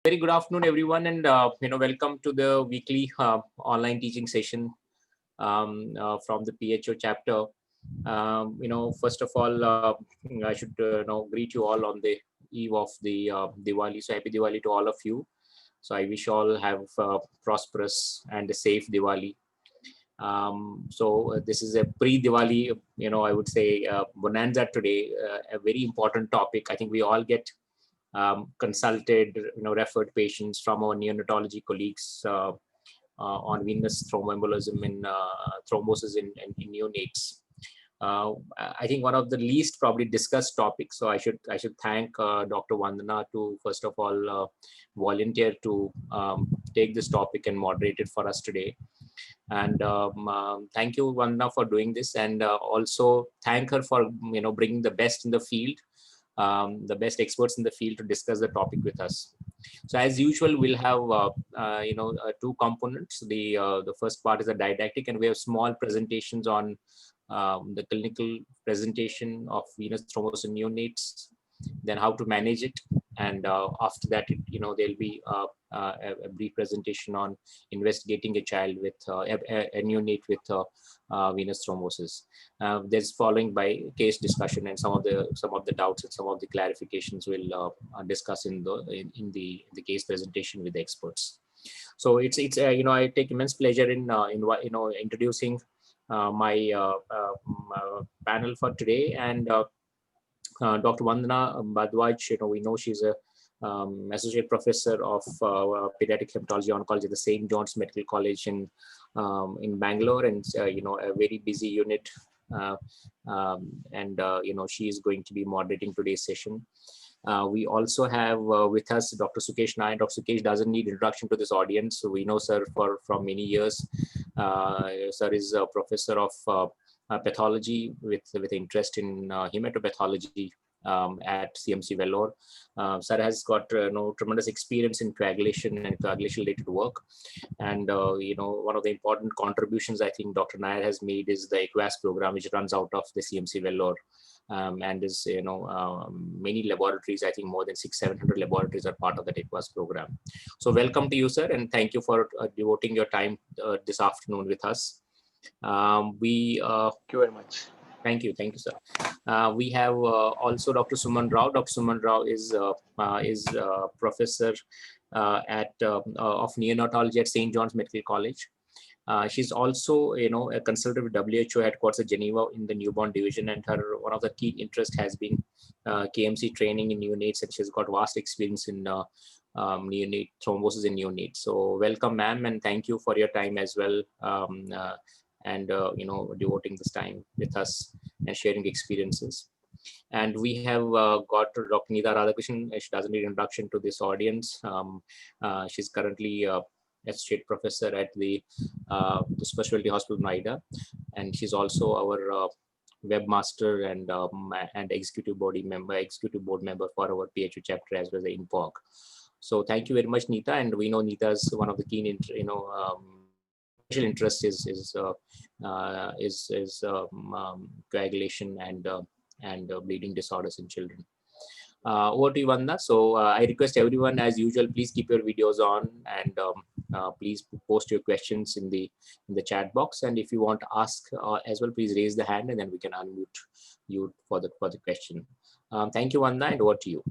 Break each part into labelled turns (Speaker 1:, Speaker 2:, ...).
Speaker 1: Very good afternoon, everyone, and welcome to the weekly online teaching session from the PHO chapter. First of all, I should greet you all on the eve of the Diwali. So happy Diwali to all of you. So I wish all have prosperous and a safe Diwali. This is a pre-Diwali, I would say bonanza today, a very important topic. I think we all get consulted, referred patients from our neonatology colleagues on venous thromboembolism and thrombosis in neonates. I think one of the least probably discussed topics. So I should thank Dr. Vandana to first of all volunteer to take this topic and moderate it for us today. And thank you, Vandana, for doing this, and also thank her for bringing the best in the field. The best experts in the field to discuss the topic with us. So as usual, we'll have two components. The first part is a didactic, and we have small presentations on the clinical presentation of venous thrombosis in neonates, then how to manage it, and after that, there'll be a brief presentation on investigating a child with a neonate with venous thrombosis. There's following by case discussion, and some of the doubts and some of the clarifications we'll discuss in the case presentation with the experts. So it's I take immense pleasure in introducing my panel for today, and Dr. Vandana Bhardwaj. We know she's a associate professor of pediatric hematology oncology at the St. John's Medical College in Bangalore, and a very busy unit. She is going to be moderating today's session. We also have with us Dr. Sukesh Nair. Dr. Sukesh doesn't need introduction to this audience. So we know sir from many years. Sir is a professor of pathology with interest in hematopathology at CMC Vellore. Sir has got tremendous experience in coagulation and coagulation related work, and one of the important contributions I think Dr. Nair has made is the EQUAS program, which runs out of the CMC Vellore. And is many laboratories, I think more than 600-700 laboratories are part of the EQUAS program. So welcome to you, sir, and thank you for devoting your time this afternoon with us.
Speaker 2: Thank you very much.
Speaker 1: Thank you, sir. We have also Dr. Suman Rao. Dr. Suman Rao is professor of neonatology at St. John's Medical College. She's also, a consultant with WHO headquarters at Geneva in the newborn division, and her one of the key interests has been KMC training in neonates, and she's got vast experience in neonate thrombosis in neonates. So welcome, ma'am, and thank you for your time as well, and devoting this time with us and sharing experiences. And we have got Dr. Nita Radhakrishnan. She doesn't need introduction to this audience. She's currently associate professor at the Specialty Hospital Noida, and she's also our webmaster and executive board member for our PHO chapter as well as the INPOG. So thank you very much, Nita. And we know Nita's one of the keen special interest is coagulation and bleeding disorders in children. Over to you, Vandana. So I request everyone, as usual, please keep your videos on, and please post your questions in the chat box. And if you want to ask as well, please raise the hand, and then we can unmute you for the question. Thank you, Vandana, and over to you.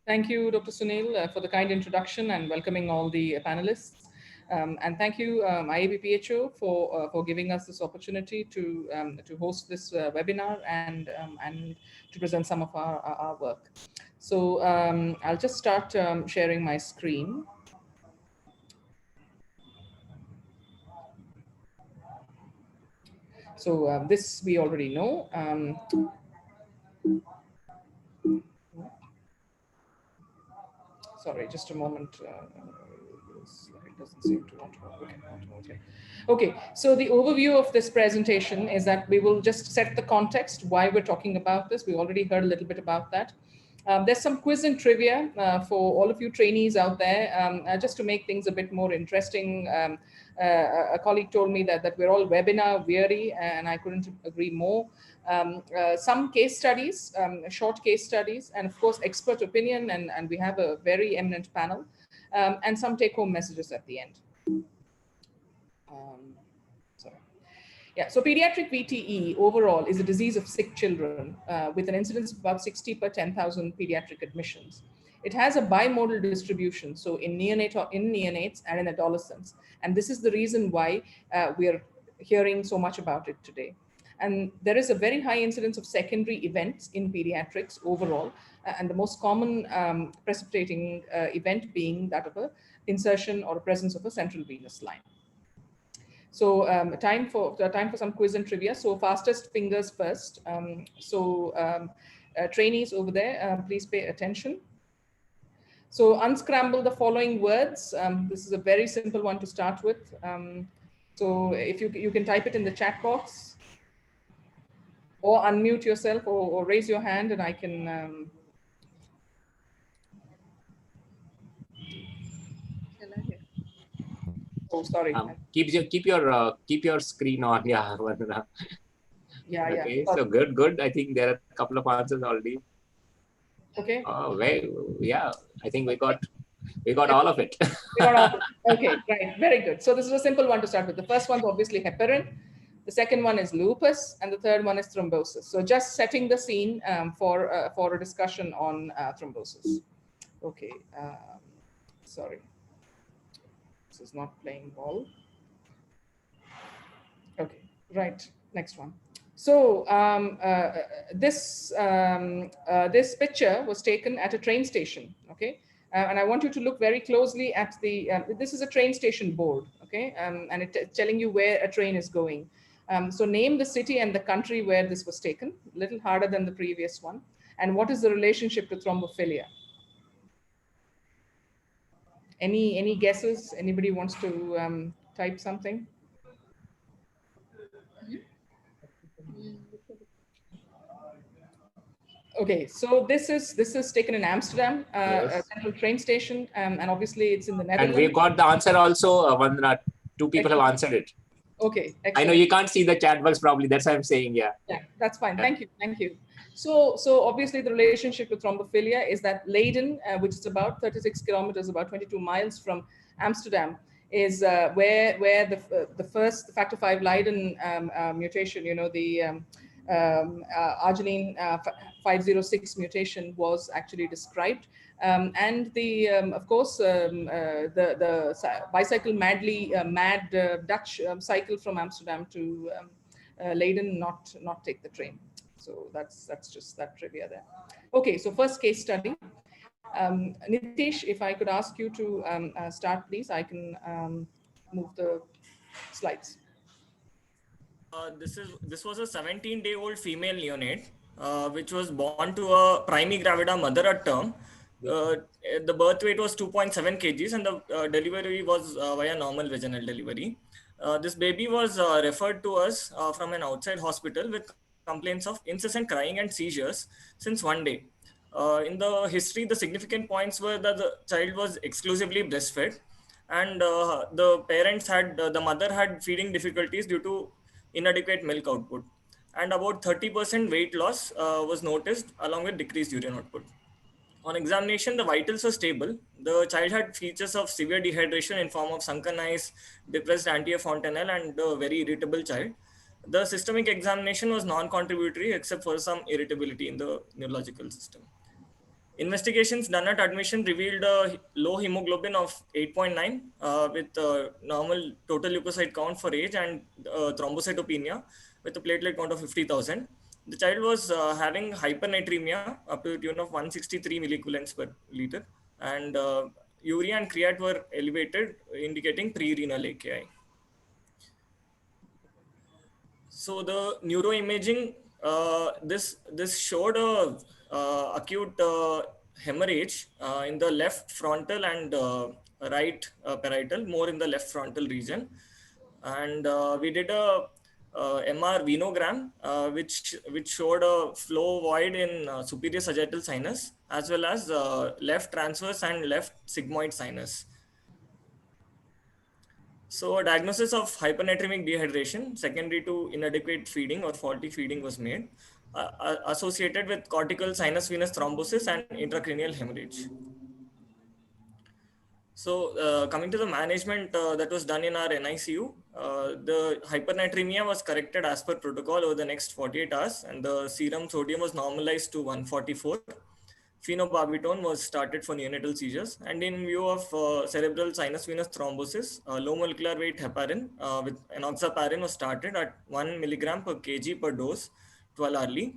Speaker 3: Thank you, Dr. Sunil, for the kind introduction and welcoming all the panelists. And thank you, IAB-PHO, for giving us this opportunity to host this webinar and to present some of our work. So I'll just start sharing my screen. So this we already know. Sorry, just a moment. It doesn't seem to want to work. Okay, so the overview of this presentation is that we will just set the context why we're talking about this. We already heard a little bit about that. There's some quiz and trivia for all of you trainees out there, just to make things a bit more interesting. A colleague told me that we're all webinar weary, and I couldn't agree more. Some case studies, short case studies, and of course, expert opinion, and we have a very eminent panel, and some take-home messages at the end. Sorry. Yeah, so pediatric VTE overall is a disease of sick children with an incidence of about 60 per 10,000 pediatric admissions. It has a bimodal distribution, so in neonates and in adolescents. And this is the reason why we are hearing so much about it today. And there is a very high incidence of secondary events in pediatrics overall, and the most common precipitating event being that of an insertion or a presence of a central venous line. So time for some quiz and trivia. So fastest fingers first. Trainees over there, please pay attention. So unscramble the following words. This is a very simple one to start with. So if you can type it in the chat box, or unmute yourself, or raise your hand, and I can. Oh, sorry.
Speaker 1: Keep your screen on. Yeah, Vandana.
Speaker 3: Yeah.
Speaker 1: Okay, so good. I think there are a couple of answers already.
Speaker 3: Okay.
Speaker 1: Oh, well, yeah. I think we got all of it.
Speaker 3: Okay, right. Very good. So this is a simple one to start with. The first one's obviously heparin. The second one is lupus, and the third one is thrombosis. So just setting the scene for a discussion on thrombosis. Okay. Sorry. This is not playing ball. Okay, right. Next one. So this picture was taken at a train station. Okay, and I want you to look very closely at the. This is a train station board. Okay, and it's telling you where a train is going. So name the city and the country where this was taken. A little harder than the previous one. And what is the relationship to thrombophilia? Any guesses? Anybody wants to type something? Okay, so this is taken in Amsterdam,
Speaker 1: Yes.
Speaker 3: a central train station, and obviously it's in the Netherlands.
Speaker 1: And we got the answer also. Vandana, 2 people have answered it.
Speaker 3: Okay, excellent.
Speaker 1: I know you can't see the chat box probably. That's why I'm saying, yeah.
Speaker 3: Yeah, that's fine. Thank you. So obviously the relationship with thrombophilia is that Leiden, which is about 36 kilometers, about 22 miles from Amsterdam, is where the first factor V Leiden mutation, the arginine 506 mutation was actually described. And of course, the bicycle mad Dutch cycle from Amsterdam to Leiden, not take the train. So that's just that trivia there. Okay, so first case study. Nitish, if I could ask you to start, please, I can move the slides.
Speaker 2: This was a 17-day-old female neonate, which was born to a primigravida mother at term. The birth weight was 2.7 kgs, and the delivery was via normal vaginal delivery. This baby was referred to us from an outside hospital with complaints of incessant crying and seizures since 1 day. In the history, the significant points were that the child was exclusively breastfed, and the mother had feeding difficulties due to inadequate milk output, and about 30% weight loss was noticed along with decreased urine output. On examination, the vitals were stable. The child had features of severe dehydration in form of sunken eyes, depressed anterior fontanelle, and a very irritable child. The systemic examination was non-contributory except for some irritability in the neurological system. Investigations done at admission revealed a low hemoglobin of 8.9 with normal total leukocyte count for age and thrombocytopenia with a platelet count of 50,000. The child was having hypernatremia up to the tune of 163 milliequivalents per liter, and urea and creat were elevated, indicating pre-renal AKI. So the neuroimaging, this showed a acute hemorrhage in the left frontal and right parietal, more in the left frontal region, and we did a MR venogram, which showed a flow void in superior sagittal sinus as well as left transverse and left sigmoid sinus. So a diagnosis of hypernatremic dehydration secondary to inadequate feeding or faulty feeding was made, associated with cortical sinus venous thrombosis and intracranial hemorrhage. So coming to the management that was done in our NICU, the hypernatremia was corrected as per protocol over the next 48 hours, and the serum sodium was normalized to 144. Phenobarbital was started for neonatal seizures, and in view of cerebral sinus venous thrombosis, low molecular weight heparin with enoxaparin was started at 1 milligram per kg per dose 12 hourly.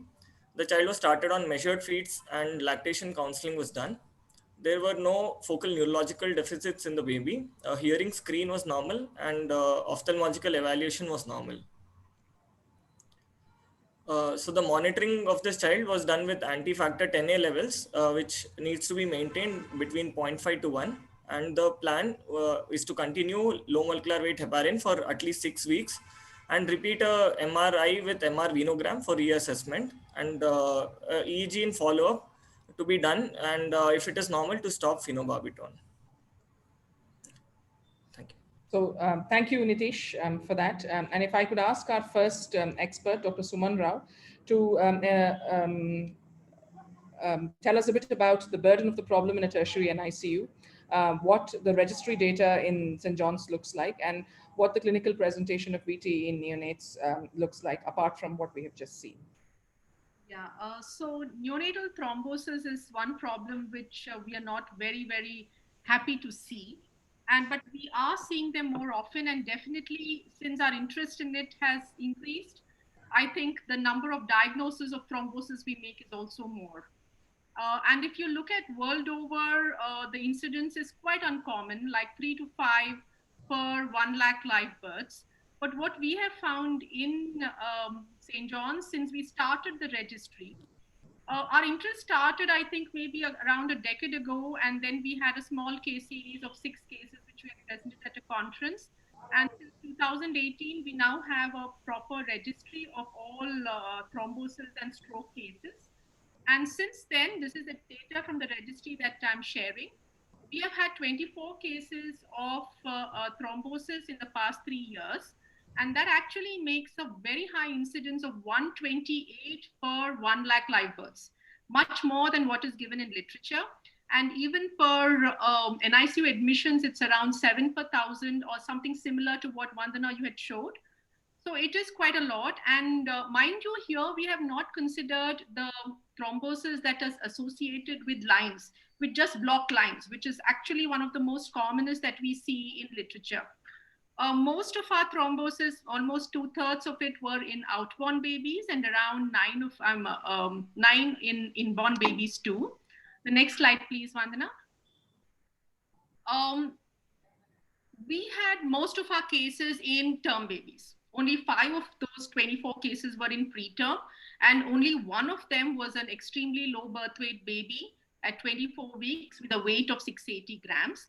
Speaker 2: The child was started on measured feeds and lactation counseling was done. There were no focal neurological deficits in the baby. A hearing screen was normal and ophthalmological evaluation was normal. So the monitoring of this child was done with anti-factor 10A levels, which needs to be maintained between 0.5 to 1. And the plan is to continue low molecular weight heparin for at least 6 weeks and repeat a MRI with MR venogram for reassessment and EEG in follow-up to be done. And if it is normal, to stop phenobarbital. Thank you.
Speaker 3: So thank you, Nitish, for that. And if I could ask our first expert, Dr. Suman Rao, to tell us a bit about the burden of the problem in a tertiary NICU, what the registry data in St. John's looks like, and what the clinical presentation of VT in neonates looks like, apart from what we have just seen.
Speaker 4: Yeah, so neonatal thrombosis is one problem which we are not very, very happy to see. But we are seeing them more often, and definitely since our interest in it has increased, I think the number of diagnoses of thrombosis we make is also more. And if you look at world over, the incidence is quite uncommon, like 3 to 5 per 1 lakh live births. But what we have found in St. John's, since we started the registry, our interest started, I think, maybe around a decade ago. And then we had a small case series of 6 cases, which we had presented at a conference. And since 2018, we now have a proper registry of all thrombosis and stroke cases. And since then, this is the data from the registry that I'm sharing. We have had 24 cases of thrombosis in the past 3 years. And that actually makes a very high incidence of 128 per 1 lakh live births, much more than what is given in literature. And even per NICU admissions, it's around 7 per 1,000 or something similar to what Vandana you had showed. So it is quite a lot. And mind you, here we have not considered the thrombosis that is associated with lines, with just block lines, which is actually one of the most commonest that we see in literature. Most of our thrombosis, almost 2/3 of it were in outborn babies and around 9 in inborn babies too. The next slide, please, Vandana. We had most of our cases in term babies. Only 5 of those 24 cases were in preterm, and only 1 of them was an extremely low birth weight baby at 24 weeks with a weight of 680 grams.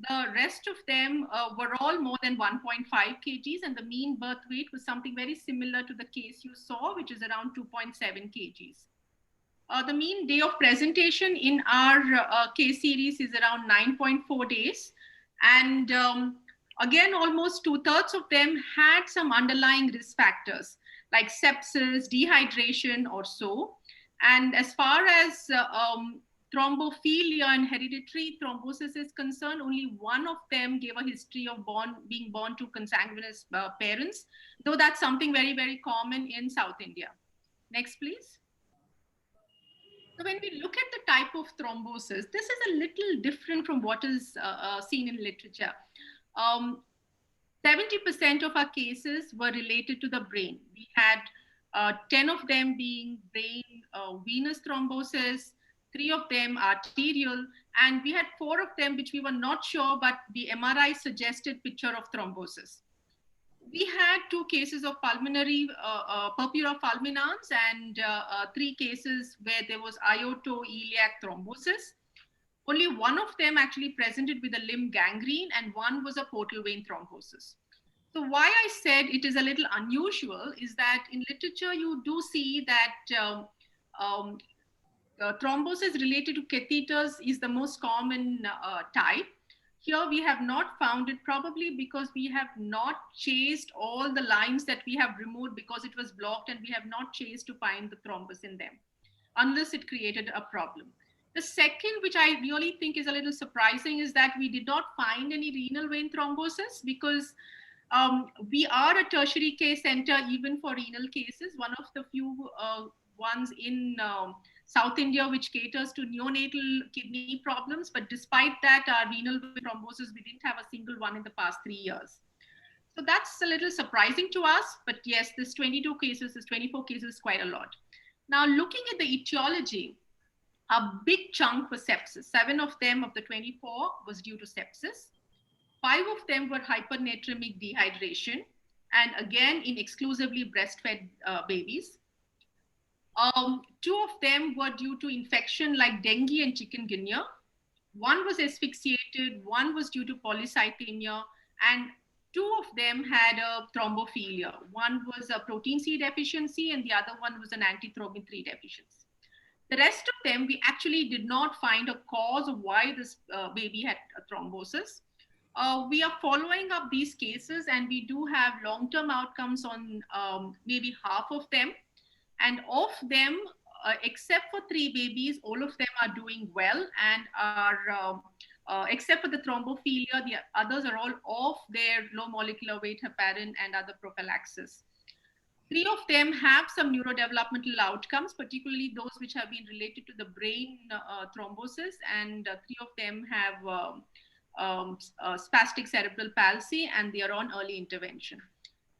Speaker 4: The rest of them were all more than 1.5 kgs, and the mean birth weight was something very similar to the case you saw, which is around 2.7 kgs. The mean day of presentation in our case series is around 9.4 days. And again, almost 2/3 of them had some underlying risk factors like sepsis, dehydration or so. And as far as thrombophilia and hereditary thrombosis is concerned, only 1 of them gave a history of being born to consanguineous parents, though that's something very, very common in South India. Next, please. So when we look at the type of thrombosis, this is a little different from what is seen in literature. 70% of our cases were related to the brain. We had 10 of them being brain venous thrombosis, 3 of them arterial, and we had 4 of them which we were not sure, but the MRI suggested picture of thrombosis. We had 2 cases of pulmonary purpura fulminans and 3 cases where there was ioto-iliac thrombosis. Only 1 of them actually presented with a limb gangrene, and 1 was a portal vein thrombosis. So why I said it is a little unusual is that in literature, you do see that thrombosis related to catheters is the most common type. Here we have not found it, probably because we have not chased all the lines that we have removed because it was blocked, and we have not chased to find the thrombus in them, unless it created a problem. The second, which I really think is a little surprising, is that we did not find any renal vein thrombosis, because we are a tertiary care center even for renal cases, one of the few ones in South India which caters to neonatal kidney problems. But despite that, our renal vein thrombosis, we didn't have a single one in the past 3 years. So that's a little surprising to us. But yes, this 22 cases, this 24 cases is quite a lot. Now, looking at the etiology, a big chunk was sepsis. 7 of them of the 24 was due to sepsis. 5 of them were hypernatremic dehydration, and again in exclusively breastfed babies. 2 of them were due to infection like dengue and chikungunya. 1 was asphyxiated, 1 was due to polycythemia, and 2 of them had a thrombophilia. 1 was a protein C deficiency, and the other one was an antithrombin 3 deficiency. The rest of them, we actually did not find a cause of why this baby had a thrombosis. We are following up these cases, and we do have long-term outcomes on maybe half of them. And of them, except for 3 babies, all of them are doing well and are, except for the thrombophilia, the others are all off their low molecular weight heparin and other prophylaxis. 3 of them have some neurodevelopmental outcomes, particularly those which have been related to the brain thrombosis, and 3 of them have spastic cerebral palsy, and they are on early intervention.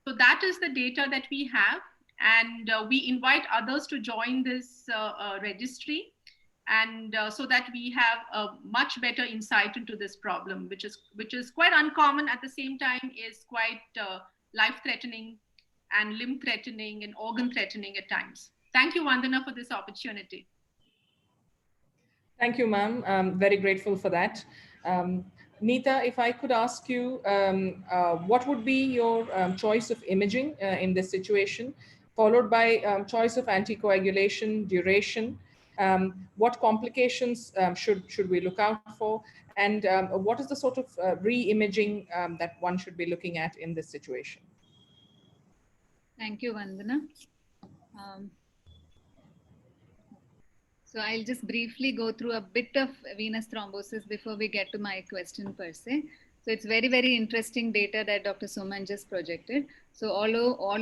Speaker 4: So that is the data that we have, and we invite others to join this registry, and so that we have a much better insight into this problem, which is quite uncommon, at the same time is quite life-threatening and limb-threatening and organ-threatening at times. Thank you, Vandana, for this opportunity.
Speaker 3: Thank you, ma'am. Very grateful for that. Neeta, if I could ask you, what would be your choice of imaging in this situation, followed by choice of anticoagulation, duration, what complications should we look out for, and what is the sort of re-imaging that one should be looking at in this situation?
Speaker 5: Thank you, Vandana. So I'll just briefly go through a bit of venous thrombosis before we get to my question per se. So it's very, very interesting data that Dr. Suman just projected. So all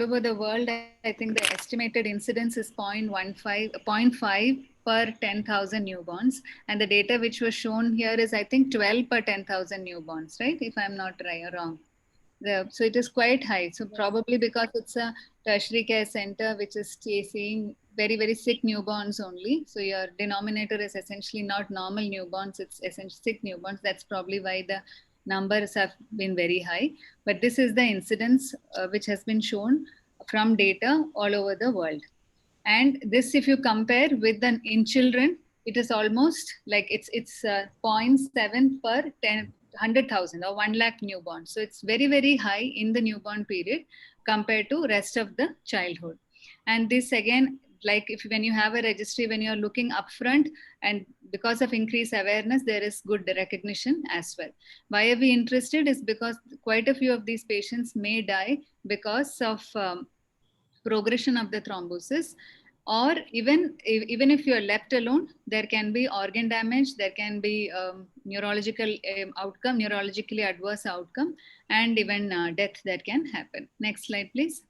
Speaker 5: over the world, I think the estimated incidence is 0.5 per 10,000 newborns. And the data which was shown here is, I think, 12 per 10,000 newborns, right? If I'm not wrong. So it is quite high. So probably because it's a tertiary care center, which is seeing very, very sick newborns only. So your denominator is essentially not normal newborns, it's essentially sick newborns. That's probably why the numbers have been very high. But this is the incidence which has been shown from data all over the world. And this, if you compare with in children, it is almost like it's 0.7 per 100,000 or 1 lakh newborns. So it's very, very high in the newborn period compared to rest of the childhood. And this again, like when you have a registry, when you're looking upfront, and because of increased awareness, there is good recognition as well. Why are we interested is because quite a few of these patients may die because of progression of the thrombosis, or even if you're left alone, there can be organ damage, there can be neurological outcome, neurologically adverse outcome, and even death that can happen. Next slide, please.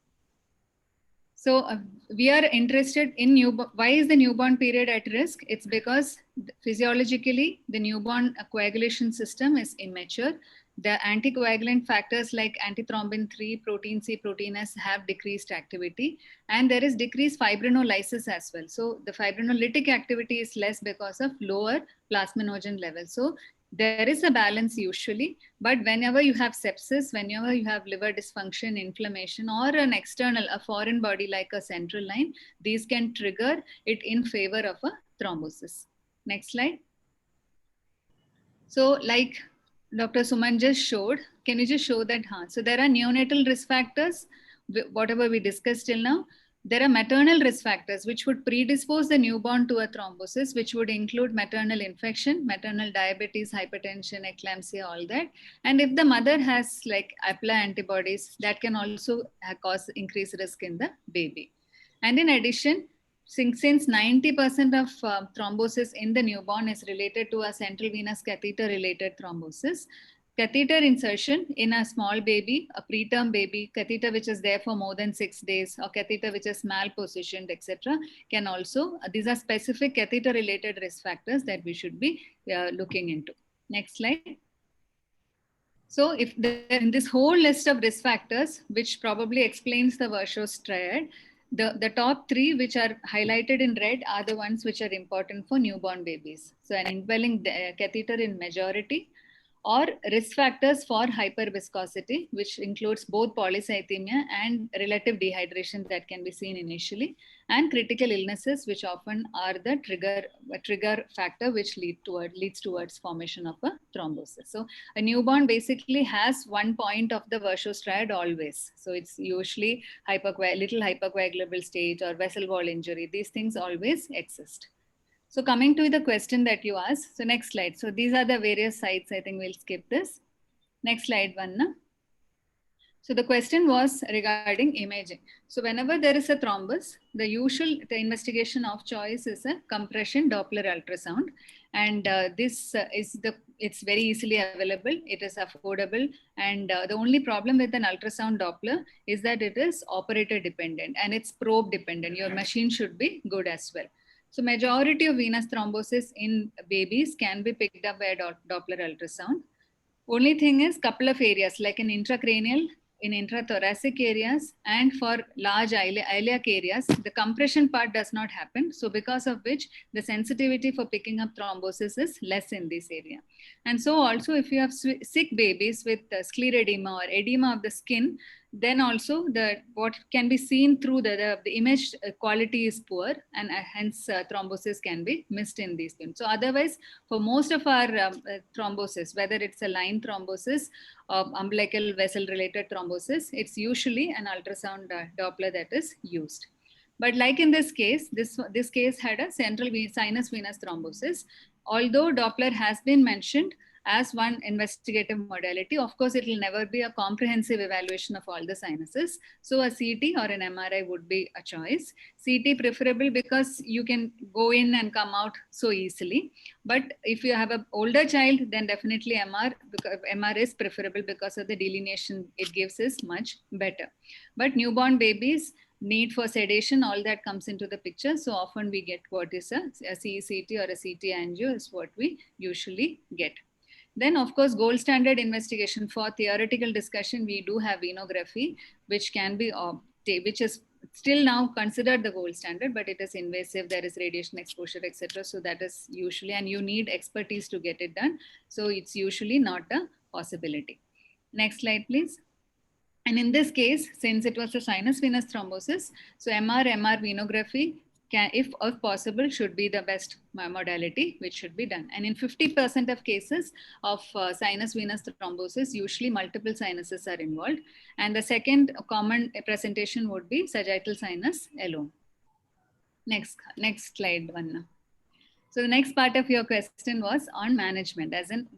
Speaker 5: So we are interested in why is the newborn period at risk? It's because physiologically, the newborn coagulation system is immature. The anticoagulant factors like antithrombin 3, protein C, protein S have decreased activity, and there is decreased fibrinolysis as well. So the fibrinolytic activity is less because of lower plasminogen levels. So there is a balance usually, but whenever you have sepsis, whenever you have liver dysfunction, inflammation, or an external, a foreign body like a central line, these can trigger it in favor of a thrombosis. Next slide. So like Dr. Suman just showed, can you just show that? So there are neonatal risk factors, whatever we discussed till now. there are maternal risk factors which would predispose the newborn to a thrombosis, which would include maternal infection, maternal diabetes, hypertension, eclampsia, all that. And if the mother has like APLA antibodies, that can also cause increased risk in the baby. And in addition, since 90% of thrombosis in the newborn is related to a central venous catheter related thrombosis, catheter insertion in a small baby, a preterm baby, catheter which is there for more than 6 days, or catheter which is malpositioned, etc., can also, these are specific catheter related risk factors that we should be looking into. Next slide. So if in this whole list of risk factors, which probably explains the Virchow's triad, the top 3 which are highlighted in red are the ones which are important for newborn babies. So an indwelling catheter in majority, or risk factors for hyperviscosity, which includes both polycythemia and relative dehydration that can be seen initially, and critical illnesses, which often are the trigger factor which leads towards formation of a thrombosis. So a newborn basically has one point of the Virchow's triad always. So it's usually little hypercoagulable stage or vessel wall injury. These things always exist. So coming to the question that you asked, so next slide. So these are the various sites. I think we'll skip this. Next slide, Vanna. So the question was regarding imaging. So whenever there is a thrombus, the investigation of choice is a compression Doppler ultrasound. And it's very easily available. It is affordable. And the only problem with an ultrasound Doppler is that it is operator dependent and it's probe dependent. Your machine should be good as well. So majority of venous thrombosis in babies can be picked up by a Doppler ultrasound. Only thing is couple of areas like in intracranial, in intrathoracic areas, and for large iliac areas, the compression part does not happen. So because of which the sensitivity for picking up thrombosis is less in this area. And so also if you have sick babies with sclerodema or edema of the skin, then also what can be seen through the image quality is poor, and hence thrombosis can be missed in these things. So otherwise, for most of our thrombosis, whether it's a line thrombosis or umbilical vessel related thrombosis, it's usually an ultrasound Doppler that is used. But like in this case, this case had a central sinus venous thrombosis. Although Doppler has been mentioned as one investigative modality, of course, it will never be a comprehensive evaluation of all the sinuses. So a CT or an MRI would be a choice. CT preferable because you can go in and come out so easily. But if you have an older child, then definitely MR is preferable because of the delineation it gives is much better. But newborn babies, need for sedation, all that comes into the picture. So often we get what is a CECT or a CT angio is what we usually get. Then, of course, gold standard investigation for theoretical discussion, we do have venography, which can be, which is still now considered the gold standard, but it is invasive, there is radiation exposure, etc. So that is usually, and you need expertise to get it done. So it's usually not a possibility. Next slide, please. And in this case, since it was a sinus venous thrombosis, so MR venography can, if possible, should be the best modality which should be done. And in 50% of cases of sinus venous thrombosis, usually multiple sinuses are involved. And the second common presentation would be sagittal sinus alone. Next slide, Vanna. So the next part of your question was on management, as in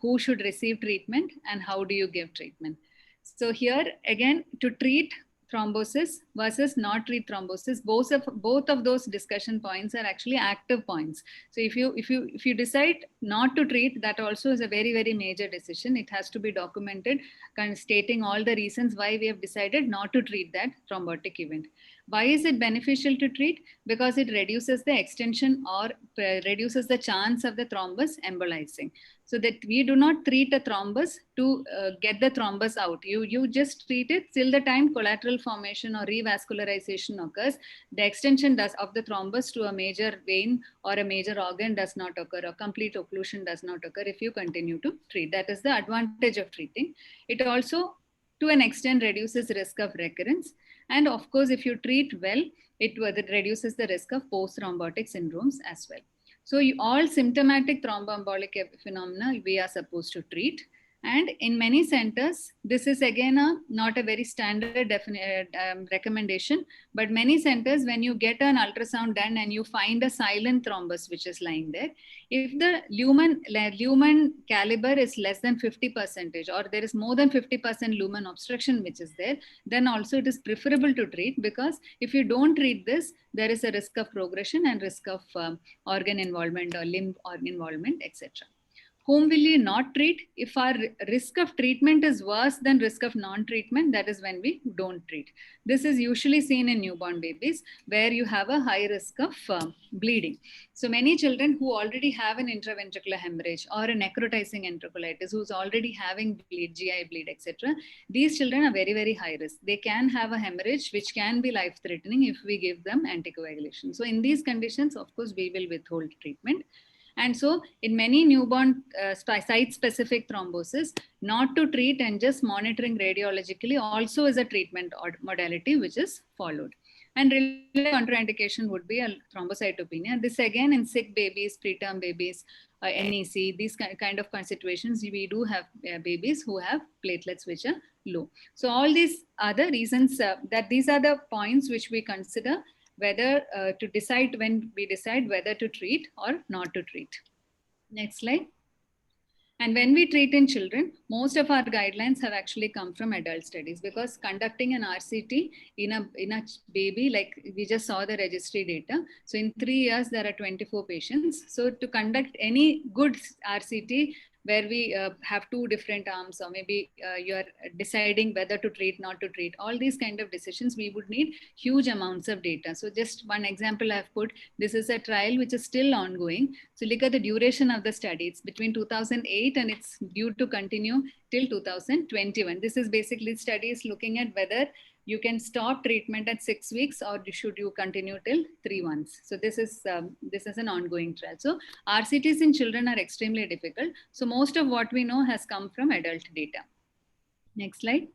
Speaker 5: who should receive treatment and how do you give treatment. So here again, to treat thrombosis versus not treat thrombosis, both of those discussion points are actually active points. So if you decide not to treat, that also is a very, very major decision. It has to be documented, kind of stating all the reasons why we have decided not to treat that thrombotic event. Why is it beneficial to treat? Because it reduces the extension or reduces the chance of the thrombus embolizing. So that we do not treat a thrombus to get the thrombus out. You just treat it till the time collateral formation or revascularization occurs. The extension of the thrombus to a major vein or a major organ does not occur, or complete occlusion does not occur if you continue to treat. That is the advantage of treating. It also, to an extent, reduces risk of recurrence. And of course, if you treat well, it reduces the risk of post-thrombotic syndromes as well. So all symptomatic thromboembolic phenomena we are supposed to treat. And in many centers, this is again not a very standard recommendation, but many centers, when you get an ultrasound done and you find a silent thrombus which is lying there, if the lumen caliber is less than 50% or there is more than 50% lumen obstruction which is there, then also it is preferable to treat, because if you don't treat this, there is a risk of progression and risk of organ involvement or limb organ involvement, etc. Whom will you not treat? If our risk of treatment is worse than risk of non-treatment, that is when we don't treat. This is usually seen in newborn babies where you have a high risk of bleeding. So many children who already have an intraventricular hemorrhage or a necrotizing enterocolitis, who's already having bleed, GI bleed, etc. These children are very, very high risk. They can have a hemorrhage which can be life-threatening if we give them anticoagulation. So in these conditions, of course, we will withhold treatment. And so in many newborn site-specific thrombosis, not to treat and just monitoring radiologically also is a treatment modality which is followed. And related contraindication would be a thrombocytopenia. This again in sick babies, preterm babies, NEC, these kind of situations, we do have babies who have platelets which are low. So all these are the reasons that these are the points which we consider whether to decide when we decide whether to treat or not to treat. Next slide. And when we treat in children, most of our guidelines have actually come from adult studies, because conducting an RCT in a baby, like we just saw the registry data. So in 3 years, there are 24 patients. So to conduct any good RCT, where we have 2 different arms, or maybe you're deciding whether to treat, not to treat, all these kind of decisions, we would need huge amounts of data. So just one example I've put, this is a trial which is still ongoing. So look at the duration of the study. It's between 2008 and it's due to continue till 2021. This is basically studies looking at whether you can stop treatment at 6 weeks or should you continue till 3 months. So this is an ongoing trial. So RCTs in children are extremely difficult. So most of what we know has come from adult data. Next slide.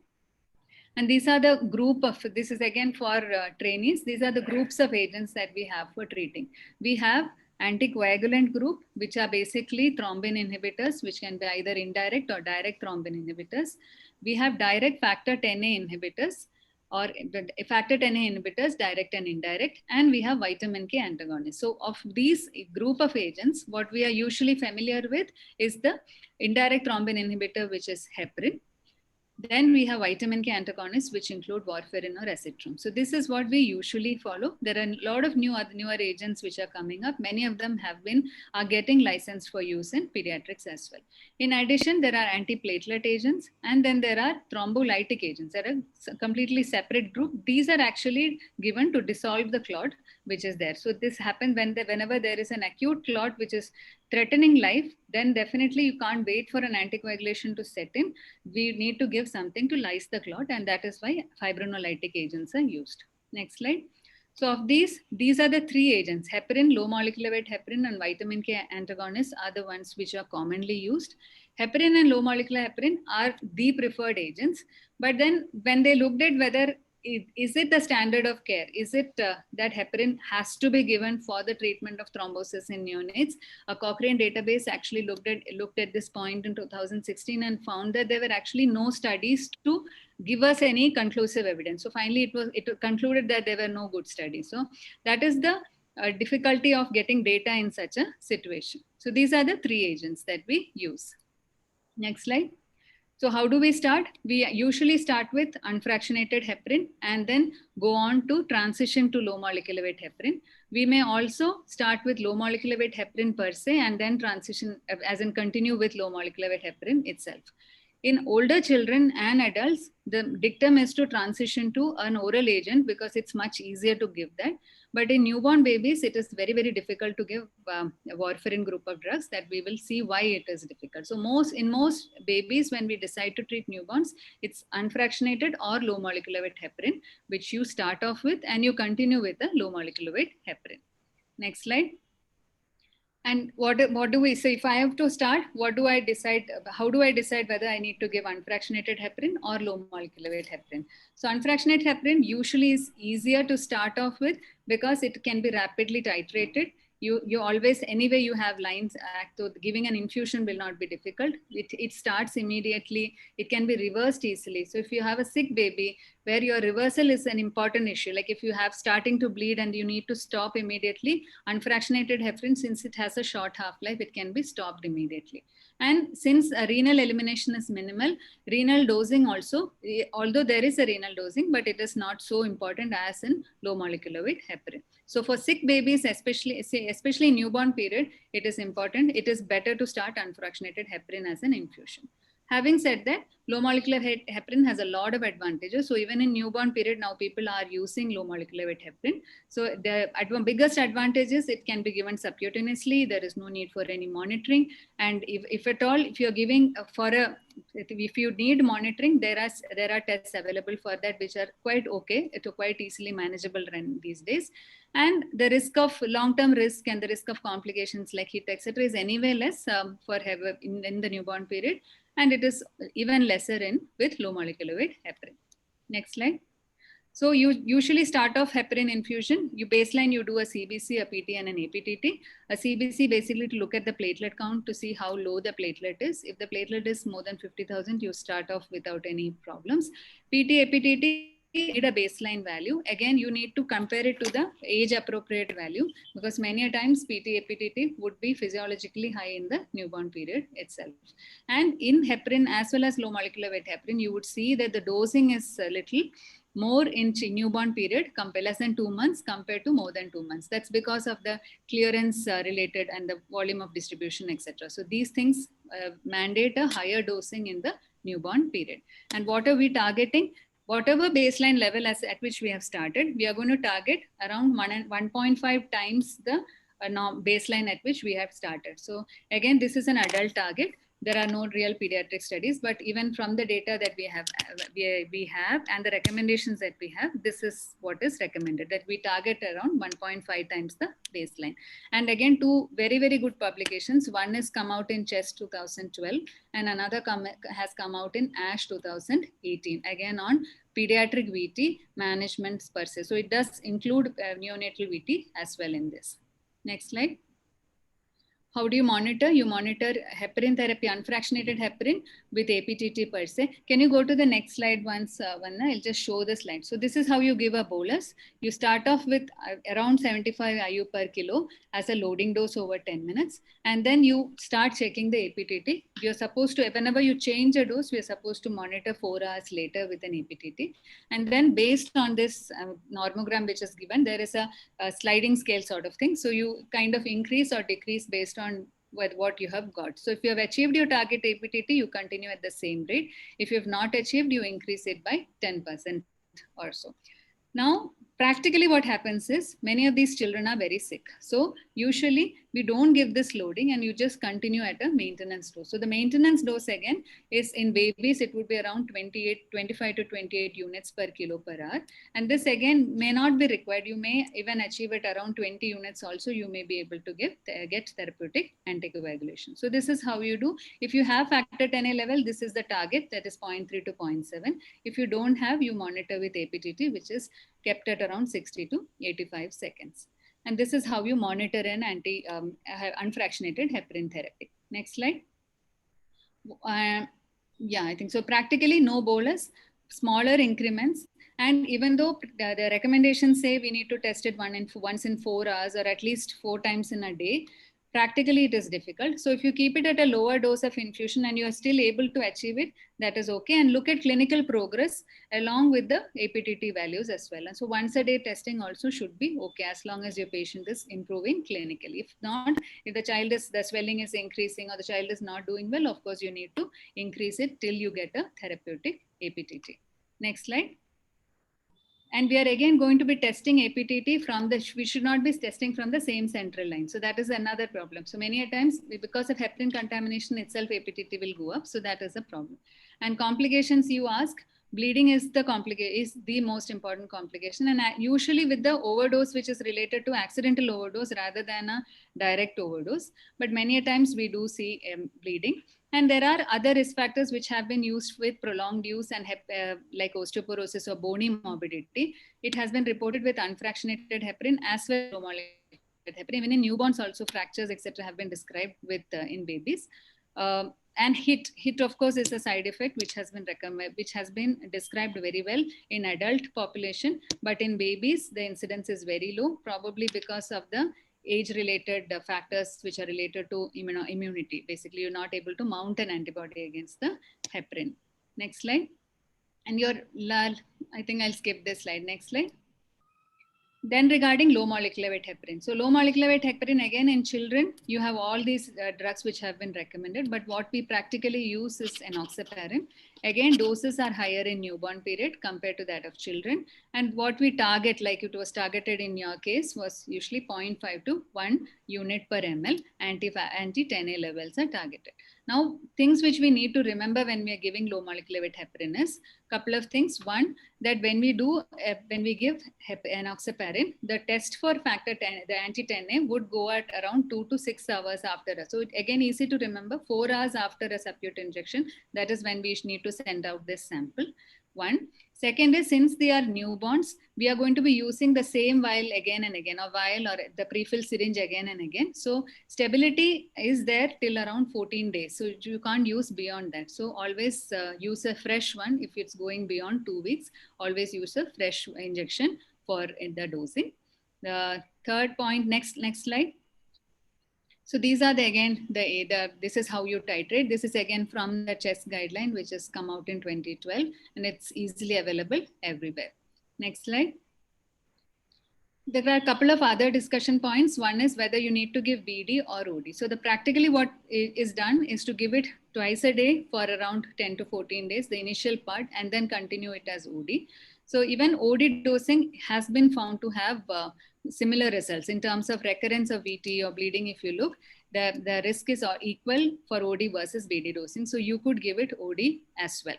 Speaker 5: And these are the group of, this is again for trainees. These are the groups of agents that we have for treating. We have anticoagulant group, which are basically thrombin inhibitors, which can be either indirect or direct thrombin inhibitors. We have direct factor Xa inhibitors, or factor Xa inhibitors, direct and indirect, and we have vitamin K antagonists. So of these group of agents, what we are usually familiar with is the indirect thrombin inhibitor, which is heparin. Then we have vitamin K antagonists, which include warfarin or acetrum. So this is what we usually follow. There are a lot of newer agents which are coming up. Many of them are getting licensed for use in pediatrics as well. In addition, there are antiplatelet agents, and then there are thrombolytic agents. They're a completely separate group. These are actually given to dissolve the clot which is there. So this happens whenever there is an acute clot which is threatening life, then definitely you can't wait for an anticoagulation to set in. We need to give something to lyse the clot, and that is why fibrinolytic agents are used. Next slide. So of these are the 3 agents: heparin, low molecular weight heparin, and vitamin K antagonists are the ones which are commonly used. Heparin and low molecular heparin are the preferred agents. But then when they looked at whether is it the standard of care? Is it that heparin has to be given for the treatment of thrombosis in neonates? A Cochrane database actually looked at this point in 2016 and found that there were actually no studies to give us any conclusive evidence. So finally, it concluded that there were no good studies. So that is the difficulty of getting data in such a situation. So these are the 3 agents that we use. Next slide. So how do we start? We usually start with unfractionated heparin and then go on to transition to low molecular weight heparin. We may also start with low molecular weight heparin per se and then transition, as in continue with low molecular weight heparin itself. In older children and adults, the dictum is to transition to an oral agent because it's much easier to give that. But in newborn babies, it is very, very difficult to give a warfarin group of drugs. That we will see why it is difficult. So in most babies, when we decide to treat newborns, it's unfractionated or low molecular weight heparin, which you start off with and you continue with the low molecular weight heparin. Next slide. And what do we say? If I have to start, what do I decide? How do I decide whether I need to give unfractionated heparin or low molecular weight heparin? So unfractionated heparin usually is easier to start off with because it can be rapidly titrated. you always, anyway, you have lines, so giving an infusion will not be difficult. It starts immediately. It can be reversed easily. So if you have a sick baby where your reversal is an important issue, like if you have starting to bleed and you need to stop immediately, unfractionated heparin, since it has a short half-life, it can be stopped immediately. And since renal elimination is minimal, renal dosing also, although there is a renal dosing, but it is not so important as in low molecular weight heparin. So for sick babies, especially newborn period, it is important. It is better to start unfractionated heparin as an infusion. Having said that, low molecular heparin has a lot of advantages. So even in newborn period, now people are using low molecular weight heparin. So the biggest advantage is it can be given subcutaneously. There is no need for any monitoring. And if at all, if you're giving if you need monitoring, there are tests available for that, which are quite okay. It's quite easily manageable these days. And the risk of long-term risk and the risk of complications like heat, etc., is anyway less in the newborn period. And it is even lesser with low molecular weight heparin. Next slide. So you usually start off heparin infusion. You baseline, you do a CBC, a PT, and an APTT. A CBC basically to look at the platelet count to see how low the platelet is. If the platelet is more than 50,000, you start off without any problems. PT, APTT, need a baseline value. Again, you need to compare it to the age appropriate value, because many a times PT, APTT would be physiologically high in the newborn period itself. And in heparin as well as low molecular weight heparin, you would see that the dosing is a little more in newborn period, less than 2 months compared to more than 2 months. That's because of the clearance related and the volume of distribution, etc. So these things mandate a higher dosing in the newborn period. And what are we targeting? Whatever baseline level at which we have started, we are going to target around 1.5 times the baseline at which we have started. So again, this is an adult target. There are no real pediatric studies, but even from the data that we have and the recommendations that we have, this is what is recommended, that we target around 1.5 times the baseline. And again, two very, very good publications. One is come out in CHEST 2012 and another has come out in ASH 2018, again on pediatric VT management per se. So it does include neonatal VT as well in this. Next slide. How do you monitor? You monitor heparin therapy, unfractionated heparin with APTT per se. Can you go to the next slide once, Vanna? I'll just show the slide. So this is how you give a bolus. You start off with around 75 IU per kilo as a loading dose over 10 minutes. And then you start checking the APTT. You're supposed to, whenever you change a dose, we're supposed to monitor 4 hours later with an APTT. And then based on this normogram which is given, there is a sliding scale sort of thing. So you kind of increase or decrease based on what you have got. So if you have achieved your target APTT, you continue at the same rate. If you have not achieved, you increase it by 10% or so. Now, practically what happens is many of these children are very sick. So usually we don't give this loading and you just continue at a maintenance dose. So the maintenance dose again is in babies, it would be around 25 to 28 units per kilo per hour. And this again may not be required. You may even achieve it around 20 units also. You may be able to get therapeutic anticoagulation. So this is how you do. If you have factor 10A level, this is the target, that is 0.3 to 0.7. If you don't have, you monitor with APTT, which is kept at around 60 to 85 seconds. And this is how you monitor an unfractionated heparin therapy. Next slide. Yeah, I think so. Practically no bolus, smaller increments. And even though the recommendations say we need to test it once in 4 hours or at least 4 times in a day, practically it is difficult. So if you keep it at a lower dose of infusion and you are still able to achieve it, that is okay. And look at clinical progress along with the APTT values as well. And so once a day testing also should be okay as long as your patient is improving clinically. If not, if the swelling is increasing or the child is not doing well, of course you need to increase it till you get a therapeutic APTT. Next slide. And we are again going to be testing APTT we should not be testing from the same central line. So that is another problem. So many a times because of heparin contamination itself, APTT will go up. So that is a problem. And complications you ask, bleeding is the most important complication. And usually with the overdose, which is related to accidental overdose rather than a direct overdose. But many a times we do see bleeding. And there are other risk factors which have been used with prolonged use and like osteoporosis or bony morbidity. It has been reported with unfractionated heparin as well as with heparin. Even in newborns also fractures, etc. have been described with in babies. And HIT of course is a side effect which has been described very well in adult population, but in babies the incidence is very low, probably because of the age-related factors which are related to immunity. Basically, you're not able to mount an antibody against the heparin. Next slide. And I think I'll skip this slide. Next slide. Then regarding low molecular weight heparin. So low molecular weight heparin, again in children, you have all these drugs which have been recommended, but what we practically use is enoxaparin. Again, doses are higher in newborn period compared to that of children. And what we target, like it was targeted in your case, was usually 0.5 to 1 unit per ml. Anti-10A levels are targeted. Now, things which we need to remember when we are giving low molecular weight heparin is couple of things. One, that when we give enoxaparin, the test for factor 10, the anti-10A would go at around 2 to 6 hours after. So again, easy to remember, 4 hours after a subcut injection, that is when we need to send out this sample. One. Second is, since they are newborns, we are going to be using the same vial again and again, or vial or the pre-filled syringe again and again. So stability is there till around 14 days. So you can't use beyond that. So always use a fresh one. If it's going beyond 2 weeks, always use a fresh injection for the dosing. The third point, next slide. So these are this is how you titrate. This is again from the CHEST guideline, which has come out in 2012, and it's easily available everywhere. Next slide. There are a couple of other discussion points. One is whether you need to give BD or OD. So practically what is done is to give it twice a day for around 10 to 14 days, the initial part, and then continue it as OD. So even OD dosing has been found to have similar results in terms of recurrence of VT or bleeding. If you look, the risk is equal for OD versus BD dosing. So you could give it OD as well.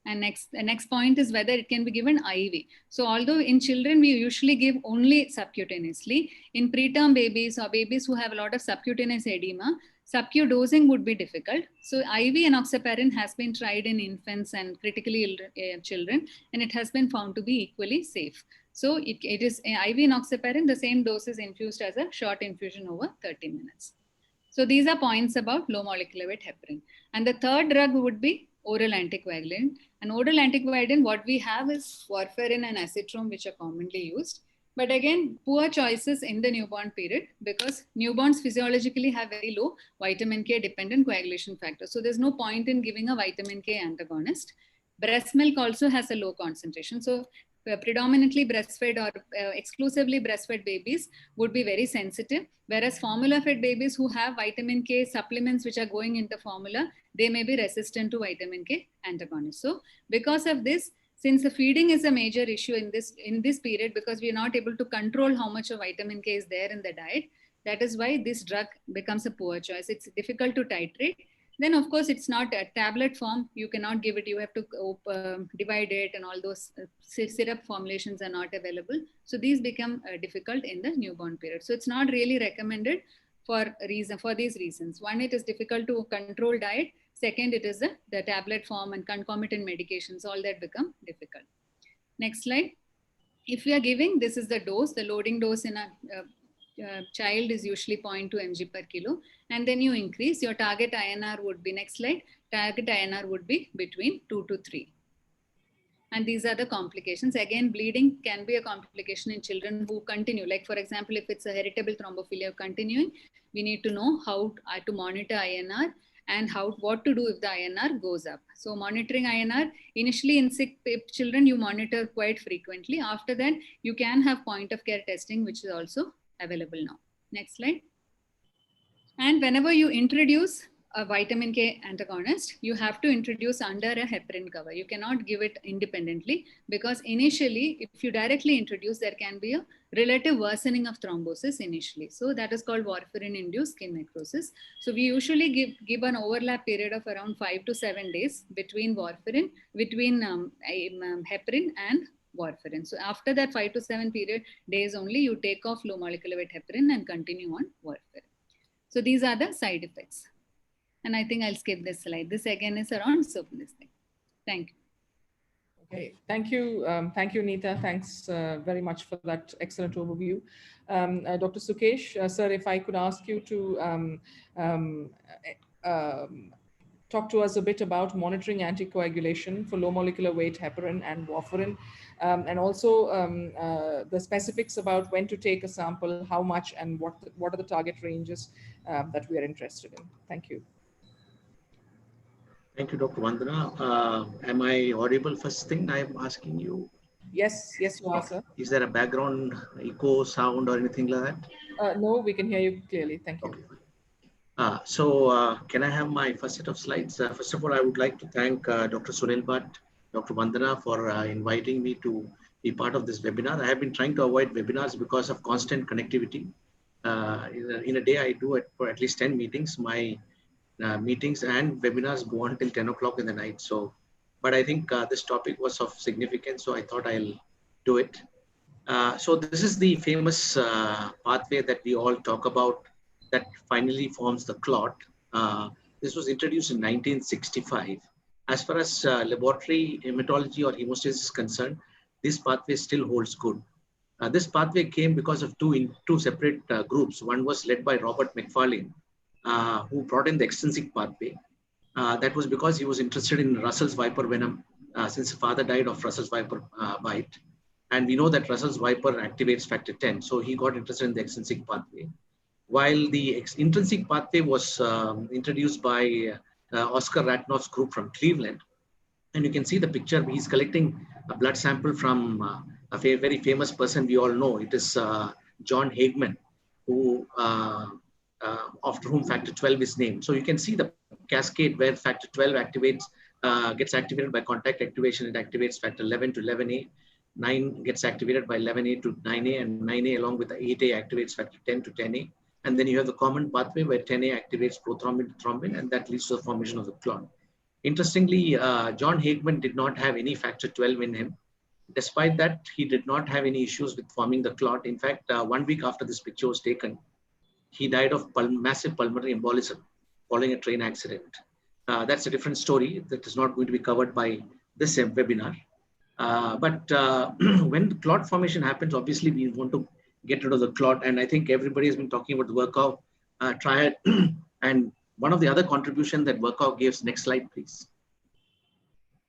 Speaker 5: And the next point is whether it can be given IV. So although in children, we usually give only subcutaneously, in preterm babies or babies who have a lot of subcutaneous edema, subcu dosing would be difficult. So IV enoxaparin has been tried in infants and critically ill children, and it has been found to be equally safe. So it is IV enoxaparin, the same dose is infused as a short infusion over 30 minutes. So these are points about low molecular weight heparin. And the third drug would be oral anticoagulant. And oral anticoagulant, what we have is warfarin and azithromycin, which are commonly used. But again, poor choices in the newborn period, because newborns physiologically have very low vitamin K dependent coagulation factor. So there's no point in giving a vitamin K antagonist. Breast milk also has a low concentration. So predominantly breastfed or exclusively breastfed babies would be very sensitive, whereas formula fed babies who have vitamin K supplements which are going into formula, they may be resistant to vitamin K antagonists. So because of this, since the feeding is a major issue in this period, because we are not able to control how much of vitamin K is there in the diet, that is why this drug becomes a poor choice. It's difficult to titrate. Then of course, it's not a tablet form. You cannot give it. You have to divide it, and all those syrup formulations are not available. So these become difficult in the newborn period. So it's not really recommended for these reasons. One, it is difficult to control diet. Second, it is the tablet form and concomitant medications, all that become difficult. Next slide. If we are giving, this is the dose, the loading dose in a child is usually 0.2 mg per kilo, and then you increase. Your target INR would be, next slide, target INR would be between 2 to 3. And these are the complications. Again, bleeding can be a complication in children who continue. Like for example, if it's a heritable thrombophilia continuing, we need to know how to monitor INR and what to do if the INR goes up. So monitoring INR, initially in sick children, you monitor quite frequently. After that, you can have point of care testing, which is also available now. Next slide. And whenever you introduce a vitamin K antagonist, you have to introduce under a heparin cover. You cannot give it independently, because initially, if you directly introduce, there can be a relative worsening of thrombosis initially. So that is called warfarin-induced skin necrosis. So we usually give an overlap period of around 5 to 7 days between heparin and warfarin. So after that 5 to 7 days only, you take off low molecular weight heparin and continue on warfarin. So these are the side effects. And I think I'll skip this slide. This again is around this thing. Thank you.
Speaker 3: Okay, thank you. Thank you, Neeta. Thanks very much for that excellent overview. Dr. Sukesh, sir, if I could ask you to um, um, talk to us a bit about monitoring anticoagulation for low molecular weight heparin and warfarin, and also the specifics about when to take a sample, how much, and what are the target ranges that we are interested in. Thank you.
Speaker 6: Thank you, Dr. Vandana. Am I audible first thing I'm asking you?
Speaker 3: Yes, yes, you are, sir.
Speaker 6: Is there a background echo sound or anything like that?
Speaker 3: No, we can hear you clearly. Thank you.
Speaker 6: Okay. Can I have my first set of slides? First of all, I would like to thank Dr. Sunil Bhatt, Dr. Vandana for inviting me to be part of this webinar. I have been trying to avoid webinars because of constant connectivity. In a day, I do it for at least 10 meetings. My meetings and webinars go on till 10 o'clock in the night. So, but I think this topic was of significance, so I thought I'll do it. So this is the famous pathway that we all talk about that finally forms the clot. This was introduced in 1965. As far as laboratory hematology or hemostasis is concerned, this pathway still holds good. This pathway came because of two separate groups. One was led by Robert Macfarlane, who brought in the extrinsic pathway. That was because he was interested in Russell's viper venom, since his father died of Russell's viper bite. And we know that Russell's viper activates factor 10. So he got interested in the extrinsic pathway. While the intrinsic pathway was introduced by Oscar Ratnoff's group from Cleveland. And you can see the picture. He's collecting a blood sample from a very famous person we all know. It is John Hagman, who after whom factor 12 is named. So you can see the cascade where factor 12 activates, gets activated by contact activation. It activates factor 11 to 11A. 9 gets activated by 11A to 9A, and 9A along with the 8A activates factor 10 to 10A. And then you have the common pathway where 10A activates prothrombin to thrombin, and that leads to the formation of the clot. Interestingly, John Hagman did not have any factor 12 in him. Despite that, he did not have any issues with forming the clot. In fact, 1 week after this picture was taken, he died of massive pulmonary embolism following a train accident. That's a different story that is not going to be covered by this webinar. But when the clot formation happens, obviously we want to get rid of the clot. And I think everybody has been talking about the Virchow triad. And one of the other contributions that Virchow gives, next slide, please,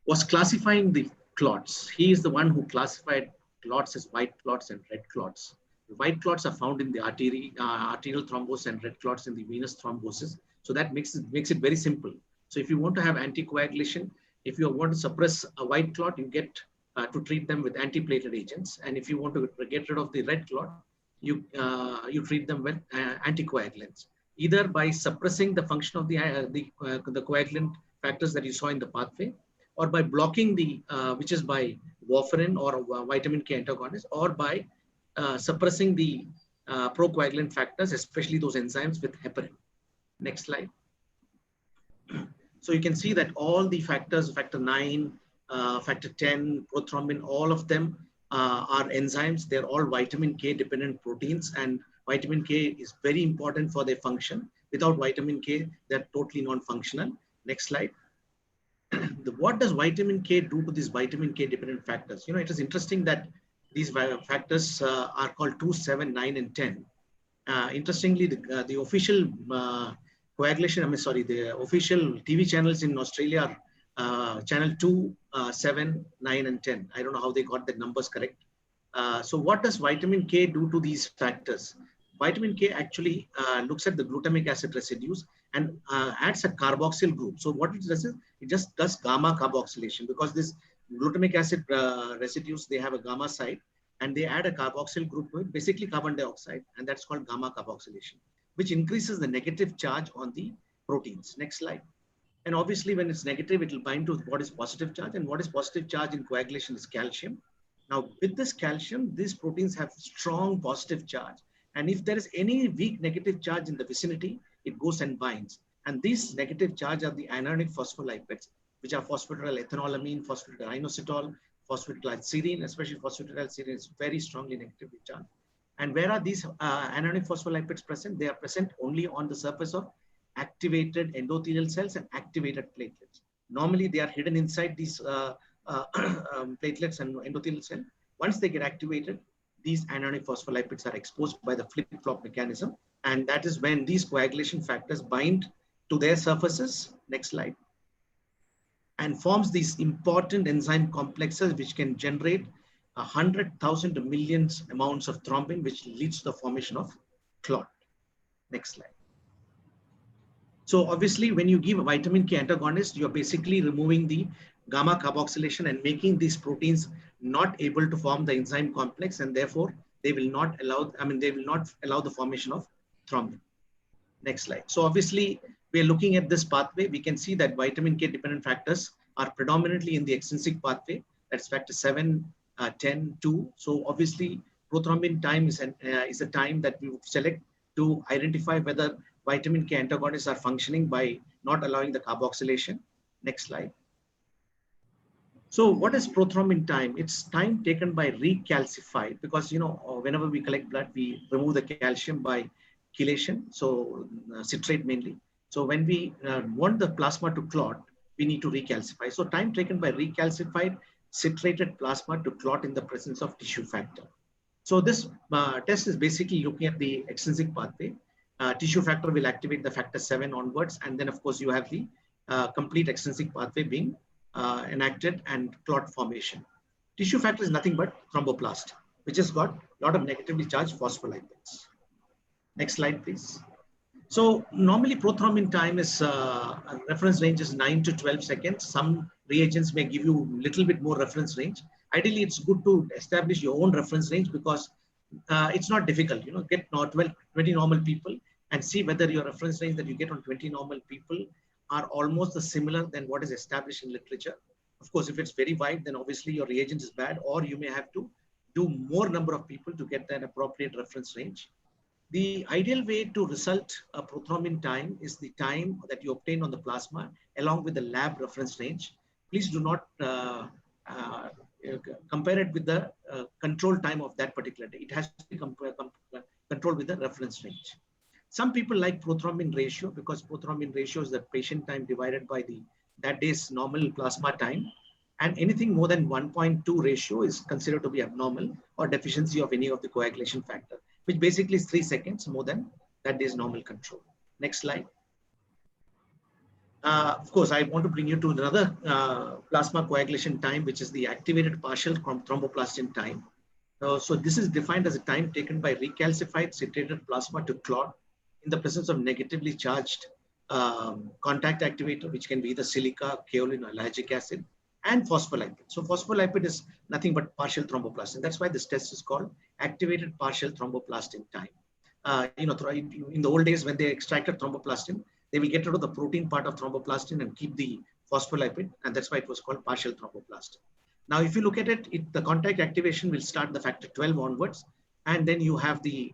Speaker 6: was classifying the clots. He is the one who classified clots as white clots and red clots. The white clots are found in the arterial thrombosis and red clots in the venous thrombosis. So that makes it very simple. So if you want to have anticoagulation, if you want to suppress a white clot, you get to treat them with antiplatelet agents. And if you want to get rid of the red clot, you treat them with anticoagulants, either by suppressing the function of the coagulant factors that you saw in the pathway, or by blocking the, which is by warfarin or vitamin K antagonist, or by suppressing the procoagulant factors, especially those enzymes with heparin. Next slide. So you can see that all the factors, factor 9, factor 10, prothrombin, all of them are enzymes. They're all vitamin K dependent proteins, and vitamin K is very important for their function. Without vitamin K, they're totally non-functional. Next slide. What does vitamin K do to these vitamin K dependent factors? You know, it is interesting that these factors are called 2, 7, 9, and 10. Interestingly, the official coagulation, the official TV channels in Australia are channel 2, 7, 9, and 10. I don't know how they got the numbers correct. So what does vitamin K do to these factors? Vitamin K actually looks at the glutamic acid residues and adds a carboxyl group. So what it does is it just does gamma carboxylation, because this glutamic acid residues, they have a gamma site, and they add a carboxyl group to it, basically carbon dioxide, and that's called gamma carboxylation, which increases the negative charge on the proteins. Next slide. And obviously when it's negative, it will bind to what is positive charge, and what is positive charge in coagulation is calcium. Now with this calcium, these proteins have strong positive charge. And if there is any weak negative charge in the vicinity, it goes and binds. And these negative charge are the anionic phospholipids, which are phosphatidylethanolamine, phosphatidylainositol, phosphatidylserine, especially phosphatidylserine is very strongly negatively charged. And where are these anionic phospholipids present? They are present only on the surface of activated endothelial cells and activated platelets. Normally, they are hidden inside these platelets and endothelial cell. Once they get activated, these anionic phospholipids are exposed by the flip-flop mechanism. And that is when these coagulation factors bind to their surfaces. Next slide. And forms these important enzyme complexes which can generate 100,000 to millions amounts of thrombin, which leads to the formation of clot. Next slide. So obviously, when you give a vitamin K antagonist, you're basically removing the gamma carboxylation and making these proteins not able to form the enzyme complex, and therefore they will not allow, they will not allow the formation of thrombin. Next slide. So obviously, we are looking at this pathway. We can see that vitamin K dependent factors are predominantly in the extrinsic pathway. That's factor 7, 10, 2. So obviously, prothrombin time is a time that we would select to identify whether vitamin K antagonists are functioning by not allowing the carboxylation. Next slide. So what is prothrombin time? It's time taken by recalcified, because whenever we collect blood, we remove the calcium by chelation, so citrate mainly. So when we want the plasma to clot, we need to recalcify. So time taken by recalcified citrated plasma to clot in the presence of tissue factor. So this test is basically looking at the extrinsic pathway. Tissue factor will activate the factor 7 onwards, and then of course you have the complete extrinsic pathway being enacted and clot formation. Tissue factor is nothing but thromboplast, which has got a lot of negatively charged phospholipids. Next slide, please. So normally prothrombin time is reference range is 9 to 12 seconds. Some reagents may give you a little bit more reference range. Ideally, it's good to establish your own reference range, because it's not difficult. Get 20 normal people and see whether your reference range that you get on 20 normal people are almost the similar than what is established in literature. Of course, if it's very wide, then obviously your reagent is bad, or you may have to do more number of people to get an appropriate reference range. The ideal way to result a prothrombin time is the time that you obtain on the plasma along with the lab reference range. Please do not compare it with the control time of that particular day. It has to be controlled with the reference range. Some people like prothrombin ratio, because prothrombin ratio is the patient time divided by that day's normal plasma time. And anything more than 1.2 ratio is considered to be abnormal or deficiency of any of the coagulation factor, which basically is 3 seconds more than that day's normal control. Next slide. Of course, I want to bring you to another plasma coagulation time, which is the activated partial thromboplastin time. So this is defined as a time taken by recalcified citrated plasma to clot in the presence of negatively charged contact activator, which can be either silica, kaolin, or ellagic acid, and phospholipid. So phospholipid is nothing but partial thromboplastin. That's why this test is called activated partial thromboplastin time. In the old days, when they extracted thromboplastin, they will get rid of the protein part of thromboplastin and keep the phospholipid, and that's why it was called partial thromboplastin. Now, if you look at it, the contact activation will start the factor 12 onwards, and then you have the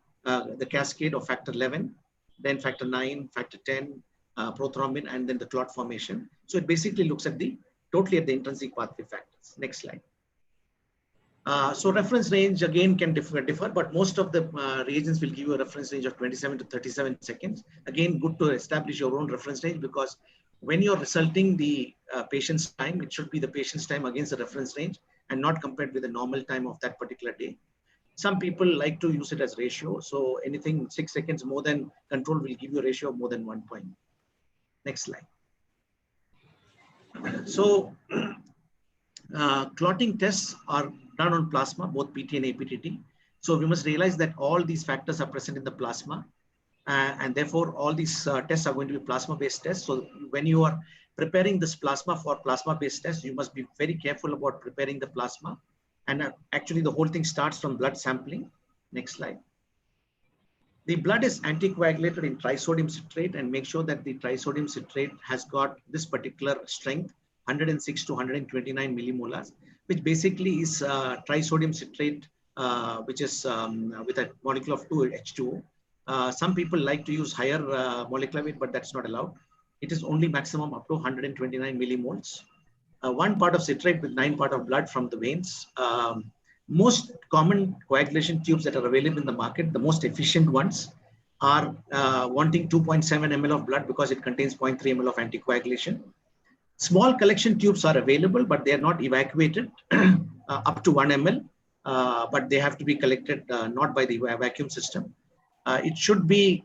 Speaker 6: cascade of factor 11, then factor 9, factor 10, prothrombin, and then the clot formation. So it basically looks at totally at the intrinsic pathway factors. Next slide. So reference range again can differ, but most of the reagents will give you a reference range of 27 to 37 seconds. Again, good to establish your own reference range, because when you're resulting the patient's time, it should be the patient's time against the reference range and not compared with the normal time of that particular day. Some people like to use it as ratio. So anything 6 seconds more than control will give you a ratio of more than 1 point. Next slide. So clotting tests are done on plasma, both PT and APTT. So we must realize that all these factors are present in the plasma, and therefore all these tests are going to be plasma-based tests. So when you are preparing this plasma for plasma-based tests, you must be very careful about preparing the plasma. And actually the whole thing starts from blood sampling. Next slide. The blood is anticoagulated in trisodium citrate, and make sure that the trisodium citrate has got this particular strength, 106 to 129 millimolars, which basically is trisodium citrate, which is with a molecule of 2 H2O. Some people like to use higher molecular weight, but that's not allowed. It is only maximum up to 129 millimoles. 1 part of citrate with 9 part of blood from the veins. Most common coagulation tubes that are available in the market, the most efficient ones, are wanting 2.7 ml of blood because it contains 0.3 ml of anticoagulation. Small collection tubes are available, but they are not evacuated up to 1 ml, but they have to be collected not by the vacuum system. It should be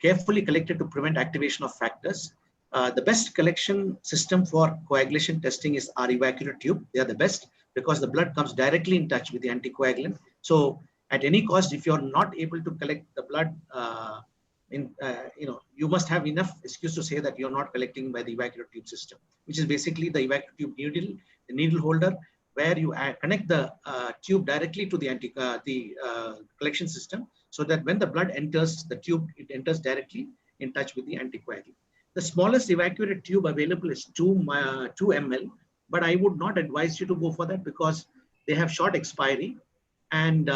Speaker 6: carefully collected to prevent activation of factors. The best collection system for coagulation testing is our evacuator tube. They are the best because the blood comes directly in touch with the anticoagulant. So at any cost, if you're not able to collect the blood, you must have enough excuse to say that you're not collecting by the evacuator tube system, which is basically the evacuator tube needle, the needle holder, where you connect the tube directly to the collection system, so that when the blood enters the tube, it enters directly in touch with the anticoagulant. The smallest evacuated tube available is 2 ml, but I would not advise you to go for that because they have short expiry, and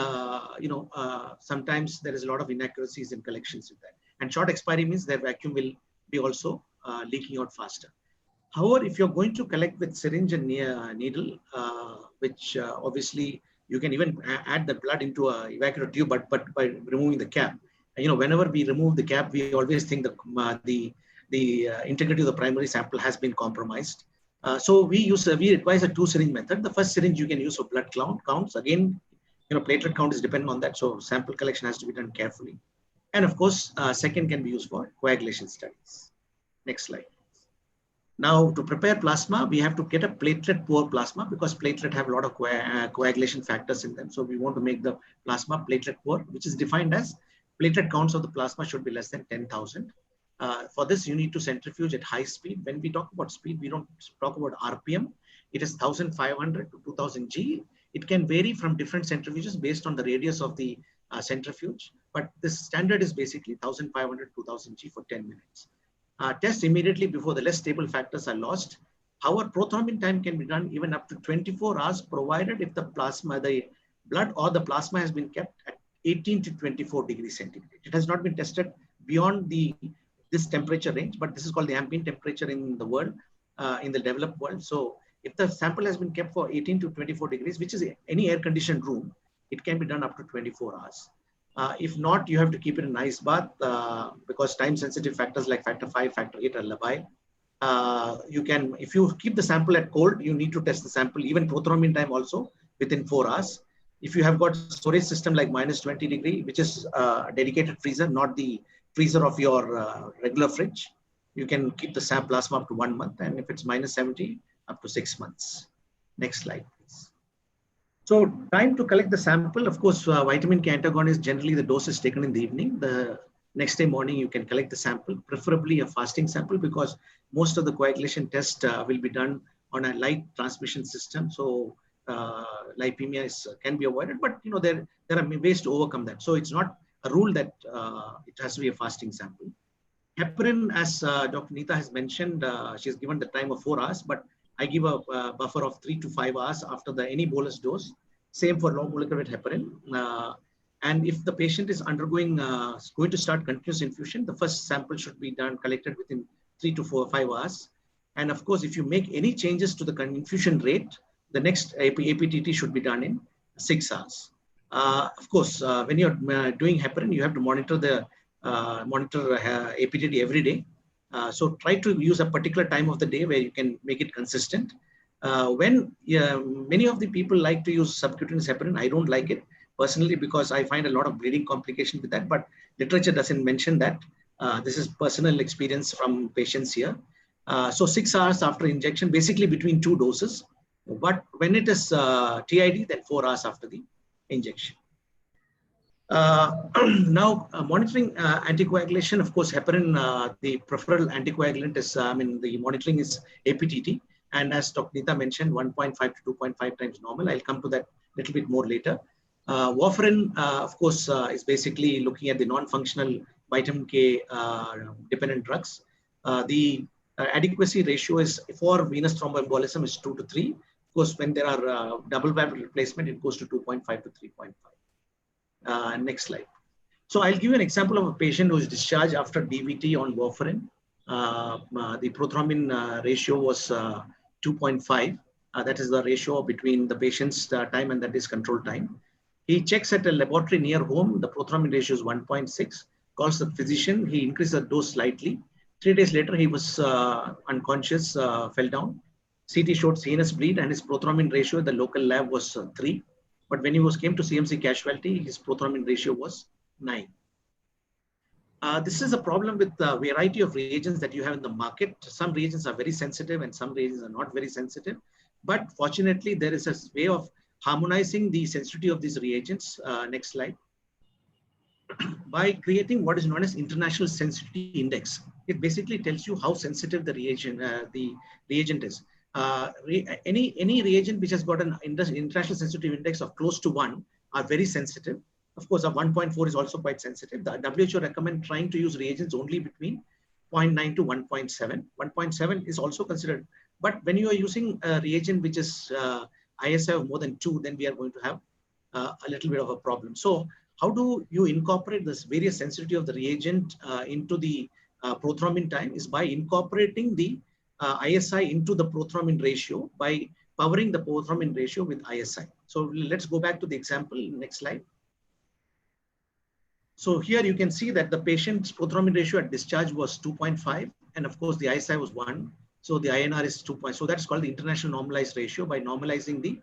Speaker 6: sometimes there is a lot of inaccuracies in collections with that. And short expiry means their vacuum will be also leaking out faster. However, if you're going to collect with syringe and needle, which obviously you can even add the blood into a evacuator tube, but by removing the cap. Whenever we remove the cap, we always think that the integrity of the primary sample has been compromised. So we advise a 2 syringe method. The first syringe you can use for blood counts. Again, platelet count is dependent on that. So sample collection has to be done carefully. And of course, second can be used for coagulation studies. Next slide. Now, to prepare plasma, we have to get a platelet-poor plasma because platelet have a lot of coagulation factors in them. So we want to make the plasma platelet-poor, which is defined as platelet counts of the plasma should be less than 10,000. For this, you need to centrifuge at high speed. When we talk about speed, we don't talk about RPM. It is 1,500 to 2,000 G. It can vary from different centrifuges based on the radius of the centrifuge, but this standard is basically 1,500 to 2,000 G for 10 minutes. Test immediately before the less stable factors are lost. However, prothrombin time can be done even up to 24 hours, provided if the blood or the plasma has been kept at 18 to 24 degrees centigrade. It has not been tested beyond this temperature range, but this is called the ambient temperature in the world, in the developed world. So if the sample has been kept for 18 to 24 degrees, which is any air-conditioned room, it can be done up to 24 hours. If not, you have to keep it in ice bath because time-sensitive factors like factor 5, factor 8 are labile. If you keep the sample at cold, you need to test the sample, even prothrombin time also, within 4 hours. If you have got storage system like -20 degree, which is a dedicated freezer, not the freezer of your regular fridge, you can keep the plasma up to 1 month. And if it's -70, up to 6 months. Next slide, please. So time to collect the sample, of course, vitamin K antagonist, generally the dose is taken in the evening. The next day morning, you can collect the sample, preferably a fasting sample, because most of the coagulation test will be done on a light transmission system. So lipemia can be avoided, but there are ways to overcome that. So it's not a rule that it has to be a fasting sample. Heparin, as Dr. Neeta has mentioned, she's given the time of 4 hours, but I give a buffer of 3 to 5 hours after any bolus dose. Same for low molecular weight heparin. And if the patient is going to start continuous infusion, the first sample should be collected within 3 to 5 hours. And of course, if you make any changes to the infusion rate, the next APTT should be done in 6 hours. Of course, when you're doing heparin, you have to monitor APTT every day. So try to use a particular time of the day where you can make it consistent. Many of the people like to use subcutaneous heparin, I don't like it personally because I find a lot of bleeding complication with that, but literature doesn't mention that. This is personal experience from patients here. So 6 hours after injection, basically between 2 doses. But when it is TID, then 4 hours after the injection. Now, monitoring anticoagulation, of course, heparin, the preferred anticoagulant is, the monitoring is APTT. And as Dr. Neeta mentioned, 1.5 to 2.5 times normal. I'll come to that a little bit more later. Warfarin, of course, is basically looking at the non-functional vitamin K dependent drugs. The adequacy ratio is for venous thromboembolism is 2 to 3. Of course, when there are double valve replacement, it goes to 2.5 to 3.5. Next slide. So I'll give you an example of a patient who is discharged after DVT on warfarin. The prothrombin ratio was 2.5. That is the ratio between the patient's time and that is control time. He checks at a laboratory near home. The prothrombin ratio is 1.6. Calls the physician. He increases the dose slightly. 3 days later, he was unconscious, fell down. CT showed CNS bleed and his prothrombin ratio at the local lab was 3. But when he came to CMC casualty, his prothrombin ratio was 9. This is a problem with the variety of reagents that you have in the market. Some reagents are very sensitive and some reagents are not very sensitive. But fortunately, there is a way of harmonizing the sensitivity of these reagents. Next slide. By creating what is known as International Sensitivity Index. It basically tells you how sensitive the reagent is. Any reagent which has got an International Sensitivity Index of close to 1 are very sensitive. Of course, a 1.4 is also quite sensitive. The WHO recommend trying to use reagents only between 0.9 to 1.7. 1.7 is also considered. But when you are using a reagent which is ISI of more than 2, then we are going to have a little bit of a problem. So how do you incorporate this various sensitivity of the reagent into the prothrombin time is by incorporating the ISI into the prothrombin ratio by powering the prothrombin ratio with ISI. So let's go back to the example. Next slide. So here you can see that the patient's prothrombin ratio at discharge was 2.5. And of course, the ISI was 1. So the INR is 2. So that's called the international normalized ratio by normalizing the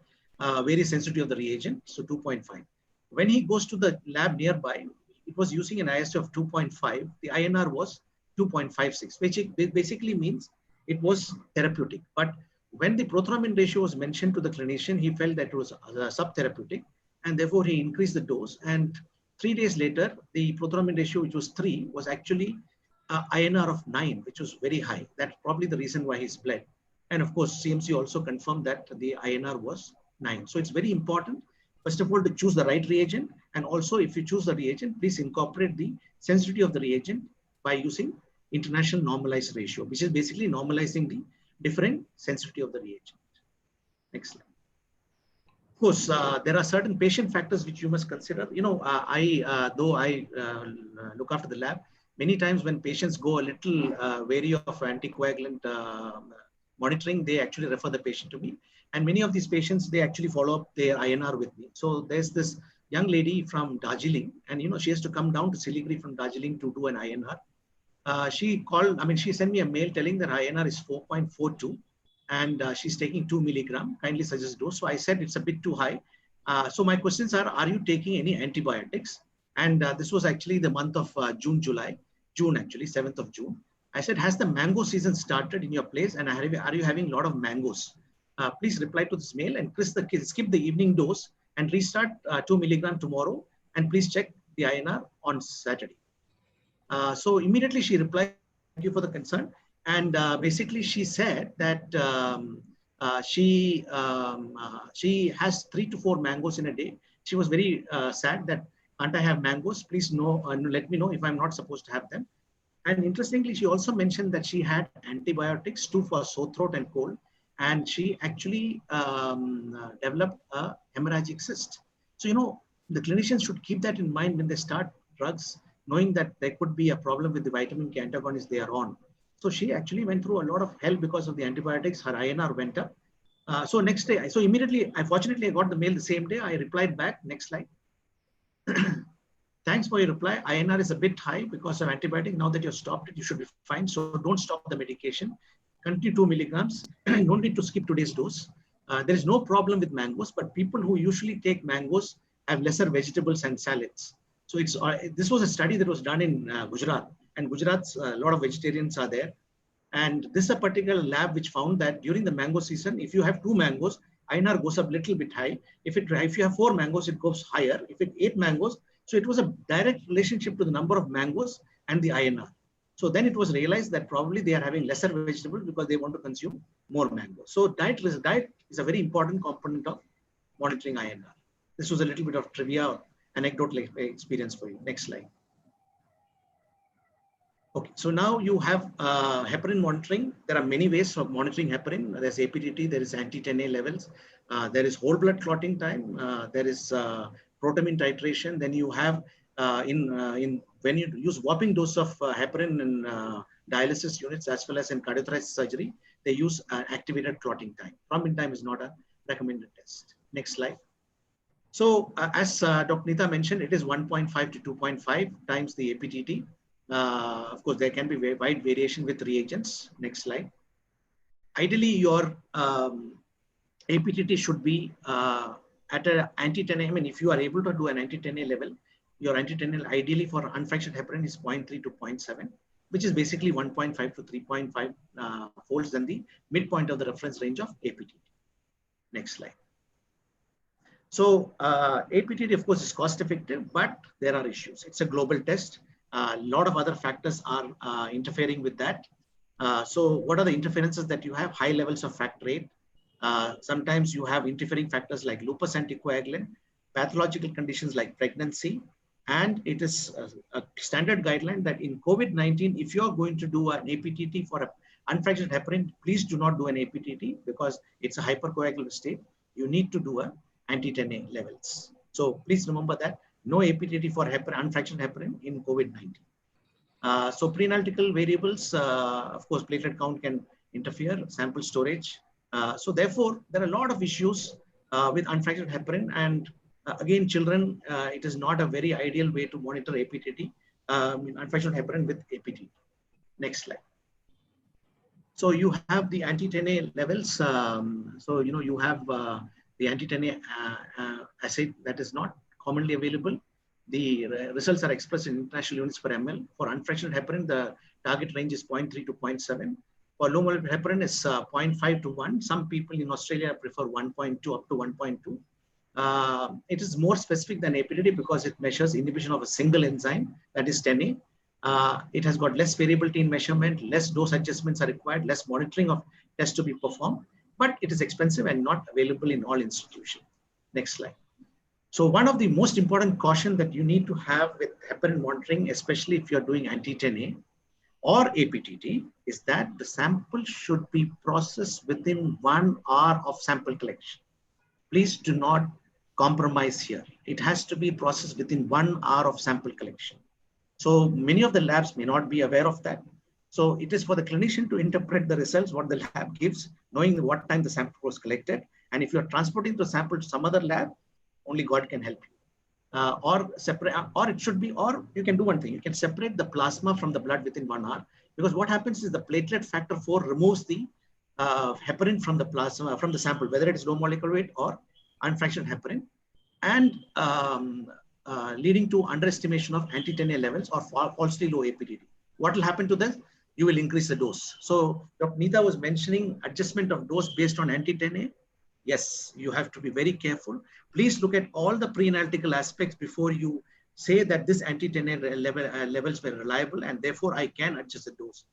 Speaker 6: various sensitivity of the reagent. So 2.5. When he goes to the lab nearby, it was using an ISI of 2.5. The INR was 2.56, which basically means it was therapeutic. But when the prothrombin ratio was mentioned to the clinician, he felt that it was subtherapeutic, and therefore he increased the dose. And 3 days later, the prothrombin ratio, which was 3, was actually INR of 9, which was very high. That's probably the reason why he's bled. And of course, CMC also confirmed that the INR was 9. So it's very important, first of all, to choose the right reagent. And also, if you choose the reagent, please incorporate the sensitivity of the reagent by using international normalized ratio, which is basically normalizing the different sensitivity of the reagent. Next slide. Of course, there are certain patient factors which you must consider. You know, though I look after the lab, many times when patients go a little wary of anticoagulant monitoring, they actually refer the patient to me. And many of these patients, they actually follow up their INR with me. So there's this young lady from Darjeeling, and you know, she has to come down to Siliguri from Darjeeling to do an INR. She sent me a mail telling that INR is 4.42 and she's taking 2 milligram, kindly suggest dose. So I said it's a bit too high. So my questions are you taking any antibiotics? And this was actually the month of June actually, 7th of June. I said, has the mango season started in your place? And are you having a lot of mangoes? Please reply to this mail and skip the evening dose and restart 2 milligram tomorrow. And please check the INR on Saturday. So immediately she replied, thank you for the concern. And basically she said that she has 3 to 4 mangoes in a day. She was very sad that, can't I have mangoes? Please let me know if I'm not supposed to have them. And interestingly, she also mentioned that she had antibiotics, 2 for sore throat and cold. And she actually developed a hemorrhagic cyst. So, you know, the clinicians should keep that in mind when they start drugs, knowing that there could be a problem with the vitamin K antagonist they are on. So she actually went through a lot of hell because of the antibiotics. Her INR went up. So next day, so immediately, fortunately, I got the mail the same day. I replied back. Next slide. Thanks for your reply. INR is a bit high because of antibiotic. Now that you've stopped it, you should be fine. So don't stop the medication. Continue 2 milligrams. Don't need to skip today's dose. There is no problem with mangoes, but people who usually take mangoes have lesser vegetables and salads. So it's this was a study that was done in Gujarat, and Gujarat's a lot of vegetarians are there. And this is a particular lab which found that during the mango season, if you have 2 mangoes, INR goes up a little bit high. If you have 4 mangoes, it goes higher. If it 8 mangoes, so it was a direct relationship to the number of mangoes and the INR. So then it was realized that probably they are having lesser vegetables because they want to consume more mangoes. So diet is a very important component of monitoring INR. This was a little bit of trivia, anecdotal experience for you. Next slide. Okay, so now you have heparin monitoring. There are many ways of monitoring heparin. There's APTT, there is anti-10A levels, there is whole blood clotting time, there is protamine titration. Then you have when you use whopping dose of heparin in dialysis units as well as in cardiothoracic surgery, they use activated clotting time. Thrombin time is not a recommended test. Next slide. So as Dr. Nita mentioned, it is 1.5 to 2.5 times the APTT. Of course, there can be very wide variation with reagents. Next slide. Ideally, your APTT should be at an anti-10A. I mean, if you are able to do an anti-10A level, your anti-10A ideally for unfractured heparin is 0.3 to 0.7, which is basically 1.5 to 3.5 folds than the midpoint of the reference range of APTT. Next slide. So APTT, of course, is cost effective, but there are issues. It's a global test. A lot of other factors are interfering with that. So what are the interferences that you have? High levels of factor VIII. Sometimes you have interfering factors like lupus anticoagulant, pathological conditions like pregnancy, and it is a standard guideline that in COVID-19, if you're going to do an APTT for an unfractured heparin, please do not do an APTT because it's a hypercoagulative state. You need to do an anti-10A levels. So please remember that no APTT for heparin, unfractured heparin in COVID-19. So pre-analytical variables, of course, platelet count can interfere, sample storage. So therefore, there are a lot of issues with unfractured heparin, and again, children, it is not a very ideal way to monitor APTT, unfractured heparin with APTT. Next slide. So you have the anti-10A levels. So you have the anti-10A assay that is not commonly available. The results are expressed in international units per ml. For unfractured heparin, the target range is 0.3 to 0.7. For low molecular heparin, is 0.5 to 1. Some people in Australia prefer 1.2 up to 1.2. It is more specific than APTT because it measures inhibition of a single enzyme, that is 10A. It has got less variability in measurement, less dose adjustments are required, less monitoring of tests to be performed, but it is expensive and not available in all institutions. Next slide. So one of the most important caution that you need to have with heparin monitoring, especially if you're doing anti-10A or APTT, is that the sample should be processed within 1 hour of sample collection. Please do not compromise here. It has to be processed within 1 hour of sample collection. So many of the labs may not be aware of that. So it is for the clinician to interpret the results, what the lab gives, knowing what time the sample was collected. And if you're transporting the sample to some other lab, only God can help you. Or it should be, or you can do one thing. You can separate the plasma from the blood within 1 hour, because what happens is the platelet factor 4 removes the heparin from the plasma, from the sample, whether it is low molecular weight or unfractured heparin, and leading to underestimation of anti-10A levels or falsely low APTT. What will happen to this? You will increase the dose. So Dr. Neeta was mentioning adjustment of dose based on anti-10A. Yes, you have to be very careful. Please look at all the pre-analytical aspects before you say that this anti-10A levels were reliable and therefore I can adjust the dose.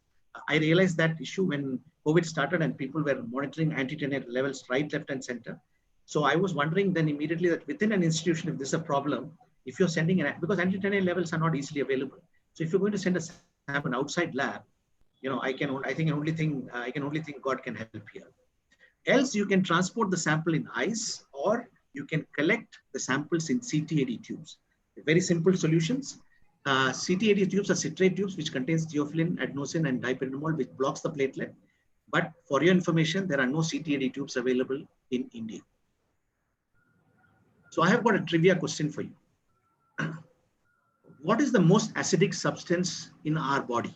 Speaker 6: I realized that issue when COVID started and people were monitoring anti-10A levels right, left, and center. So I was wondering then immediately that within an institution, if this is a problem, if you're sending because anti-10A levels are not easily available. So if you're going to send an outside lab, I can only think God can help here. Else you can transport the sample in ice, or you can collect the samples in CT-80 tubes. Very simple solutions. CT-80 tubes are citrate tubes which contains theophylline, adenosine, and dipyridamole, which blocks the platelet. But for your information, there are no CT-80 tubes available in India. So I have got a trivia question for you. What is the most acidic substance in our body?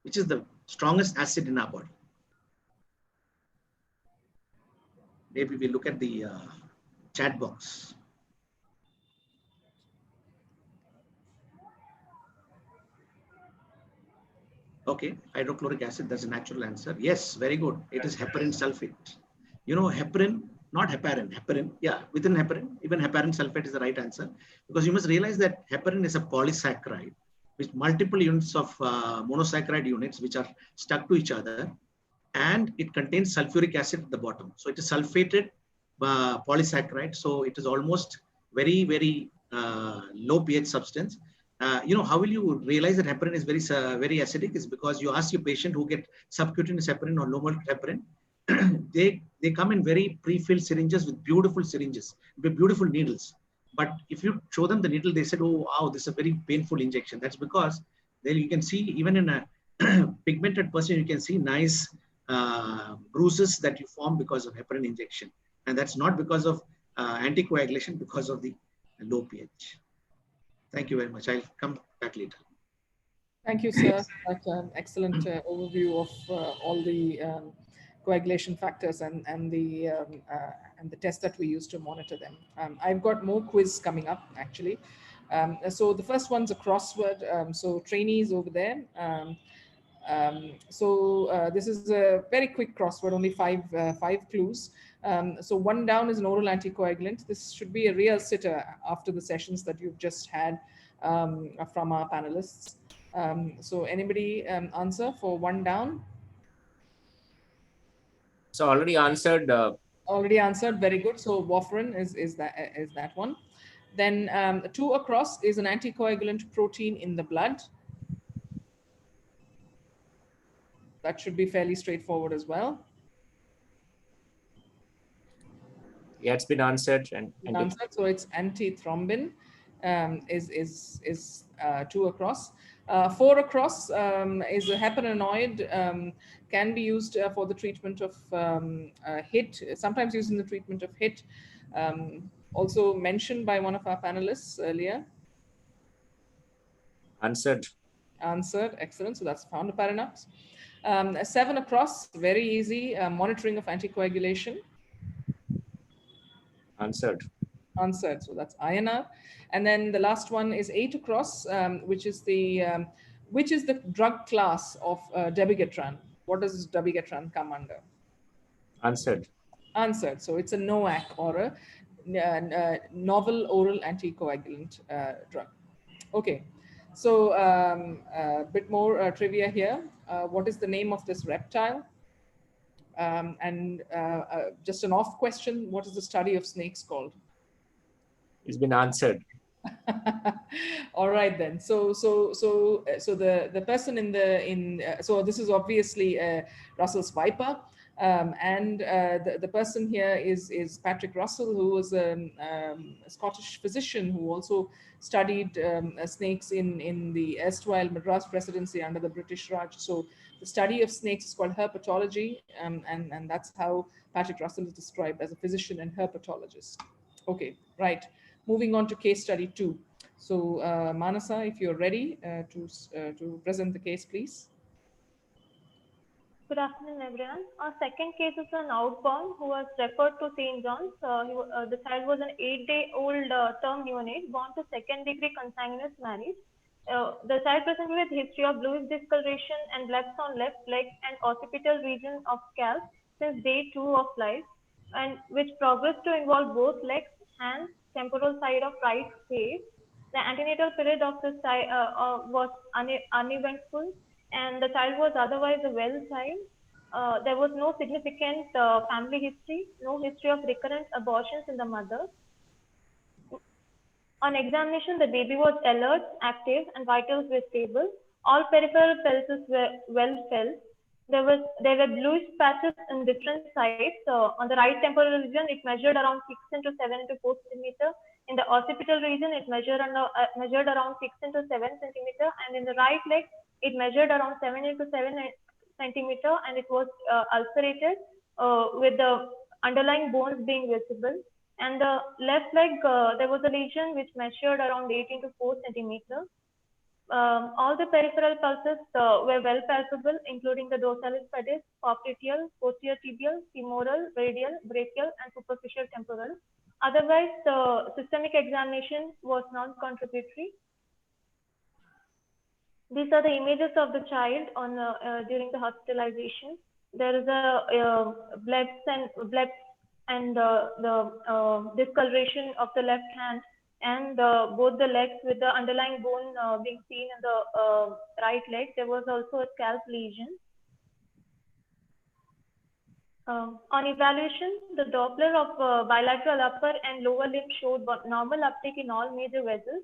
Speaker 6: Which is the strongest acid in our body? Maybe we look at the chat box. Okay, hydrochloric acid, that's a natural answer. Yes, very good. It is heparin sulfate. Heparin, not heparin, heparin. Yeah, within heparin, even heparin sulfate is the right answer. Because you must realize that heparin is a polysaccharide with multiple units of monosaccharide units which are stuck to each other. And it contains sulfuric acid at the bottom. So it is sulfated polysaccharide. So it is almost very, very low pH substance. How will you realize that heparin is very acidic? Is because you ask your patient who get subcutaneous heparin or low molecular heparin, they come in very pre-filled syringes with beautiful syringes, with beautiful needles. But if you show them the needle, they said, oh, wow, this is a very painful injection. That's because then you can see even in a pigmented person, you can see nice bruises that you form because of heparin injection. And that's not because of anticoagulation, because of the low pH. Thank you very much. I'll come back later.
Speaker 3: Thank you, sir. That's an excellent overview of all the coagulation factors and the tests that we use to monitor them. I've got more quiz coming up actually. So the first one's a crossword. So trainees over there. This is a very quick crossword, only five clues. So one down is an oral anticoagulant. This should be a real sitter after the sessions that you've just had from our panelists. So anybody answer for one down?
Speaker 1: So already answered.
Speaker 3: Already answered. Very good. So warfarin is that one. Then two across is an anticoagulant protein in the blood. That should be fairly straightforward as well.
Speaker 1: Yeah, it's been answered. And
Speaker 3: answered. So it's antithrombin is two across. Four across is a heparinoid, can be used for the treatment of HIT, sometimes used in the treatment of HIT. Also mentioned by one of our panelists earlier.
Speaker 1: Answered.
Speaker 3: Answered, excellent. So that's fondaparinux. Seven across, very easy, monitoring of anticoagulation.
Speaker 1: Answered.
Speaker 3: Answered. So that's INR. And then the last one is 8 across, which is the drug class of dabigatran. What does dabigatran come under?
Speaker 1: Answered.
Speaker 3: Answered. So it's a NOAC, or a novel oral anticoagulant drug. Okay. So a bit more trivia here. What is the name of this reptile? And just an off question, what is the study of snakes called?
Speaker 1: It's been answered.
Speaker 3: All right then. So the person so this is obviously Russell's viper, and the person here is Patrick Russell, who was a Scottish physician who also studied snakes in the erstwhile Madras Presidency under the British Raj. So the study of snakes is called herpetology, and that's how Patrick Russell is described, as a physician and herpetologist. Okay, right. Moving on to case study 2. So Manasa, if you're ready to present the case, please.
Speaker 7: Good afternoon, everyone. Our second case is an outbound who was referred to St. John's. The child was an 8-day-old term neonate born to second-degree consanguineous marriage. The child presented with history of bluish discoloration and blebs on left leg and occipital region of scalp since day 2 of life, and which progressed to involve both legs, hands, temporal side of right face. The antenatal period of the was uneventful, and the child was otherwise a well child. There was no significant family history, no history of recurrent abortions in the mother. On examination, the baby was alert, active, and vitals were stable. All peripheral pulses were well felt. There were bluish patches in different sites. On the right temporal region, it measured around 6 into 7 into 4 centimeter. In the occipital region, it measured around 6 into 7 centimeter, and in the right leg, it measured around 7 into 7 centimeter, and it was ulcerated with the underlying bones being visible. And the left leg, there was a lesion which measured around 8 into 4 centimeter. All the peripheral pulses were well palpable, including the dorsalis pedis, popliteal, posterior tibial, femoral, radial, brachial, and superficial temporal. Otherwise, the systemic examination was non-contributory. These are the images of the child on during the hospitalization. There is a blebs and the discoloration of the left hand, and both the legs with the underlying bone being seen in the right leg. There was also a scalp lesion. On evaluation, the Doppler of bilateral upper and lower limb showed normal uptake in all major vessels,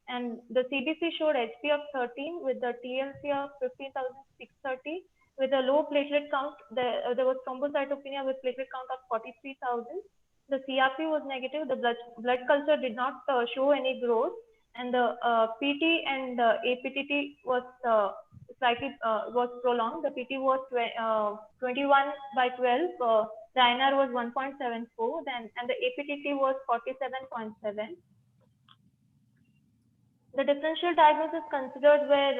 Speaker 7: and the CBC showed HP of 13 with the TLC of 15,630. With a low platelet count, there was thrombocytopenia with platelet count of 43,000. The CRP was negative. The blood culture did not show any growth, and the PT and APTT was slightly was prolonged. The PT was 21/12. The INR was 1.74. And the APTT was 47.7. The differential diagnosis considered were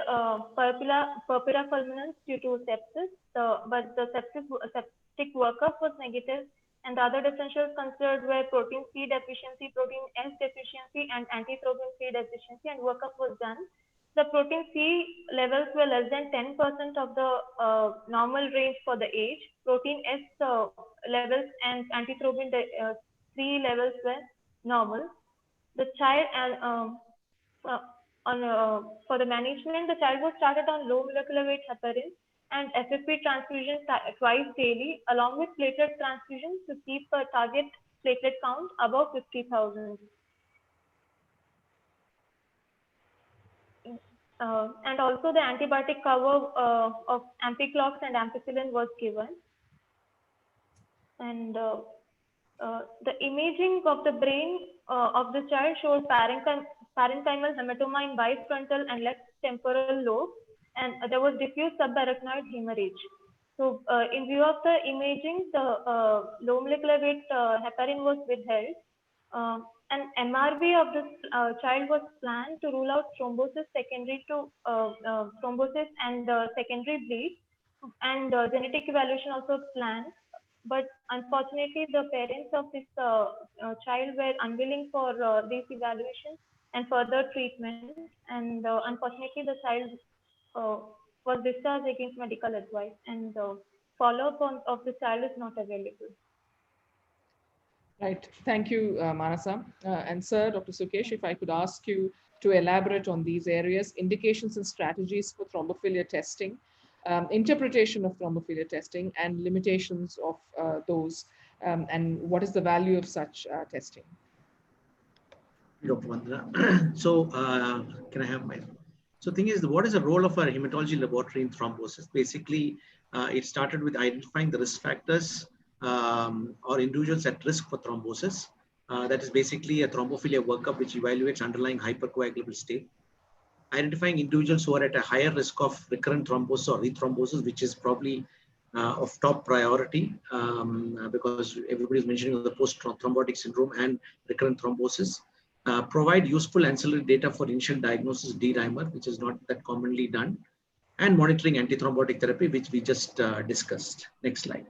Speaker 7: purpura fulminans due to sepsis, but the septic workup was negative, and the other differentials considered were protein C deficiency, protein S deficiency, and antithrombin C deficiency, and workup was done. The protein C levels were less than 10% of the normal range for the age. Protein S levels and antithrombin C levels were normal. The child and for the management, the child was started on low molecular weight heparin and FFP transfusion twice daily, along with platelet transfusion to keep a target platelet count above 50,000. And also the antibiotic cover of Ampiclox and ampicillin was given. And the imaging of the brain of the child showed parenchymal hematoma in bifrontal and left temporal lobe, and there was diffuse subarachnoid hemorrhage. So in view of the imaging, the low molecular weight heparin was withheld. An MRV of this child was planned to rule out thrombosis secondary to thrombosis and secondary bleed, and genetic evaluation also planned. But unfortunately, the parents of this child were unwilling for this evaluation and further treatment, and unfortunately, the child was discharged against medical advice, and follow-up of the child is not available.
Speaker 3: Right. Thank you, Manasa. And sir, Dr. Sukesh, if I could ask you to elaborate on these areas, indications and strategies for thrombophilia testing, interpretation of thrombophilia testing and limitations of those, and what is the value of such testing?
Speaker 6: Dr. Vandana. So can I have my, so thing is, what is the role of our hematology laboratory in thrombosis? Basically, it started with identifying the risk factors or individuals at risk for thrombosis. That is basically a thrombophilia workup which evaluates underlying hypercoagulable state. Identifying individuals who are at a higher risk of recurrent thrombosis or rethrombosis, which is probably of top priority because everybody is mentioning the post-thrombotic syndrome and recurrent thrombosis. Provide useful ancillary data for initial diagnosis D-dimer, which is not that commonly done, and monitoring antithrombotic therapy, which we just discussed. Next slide.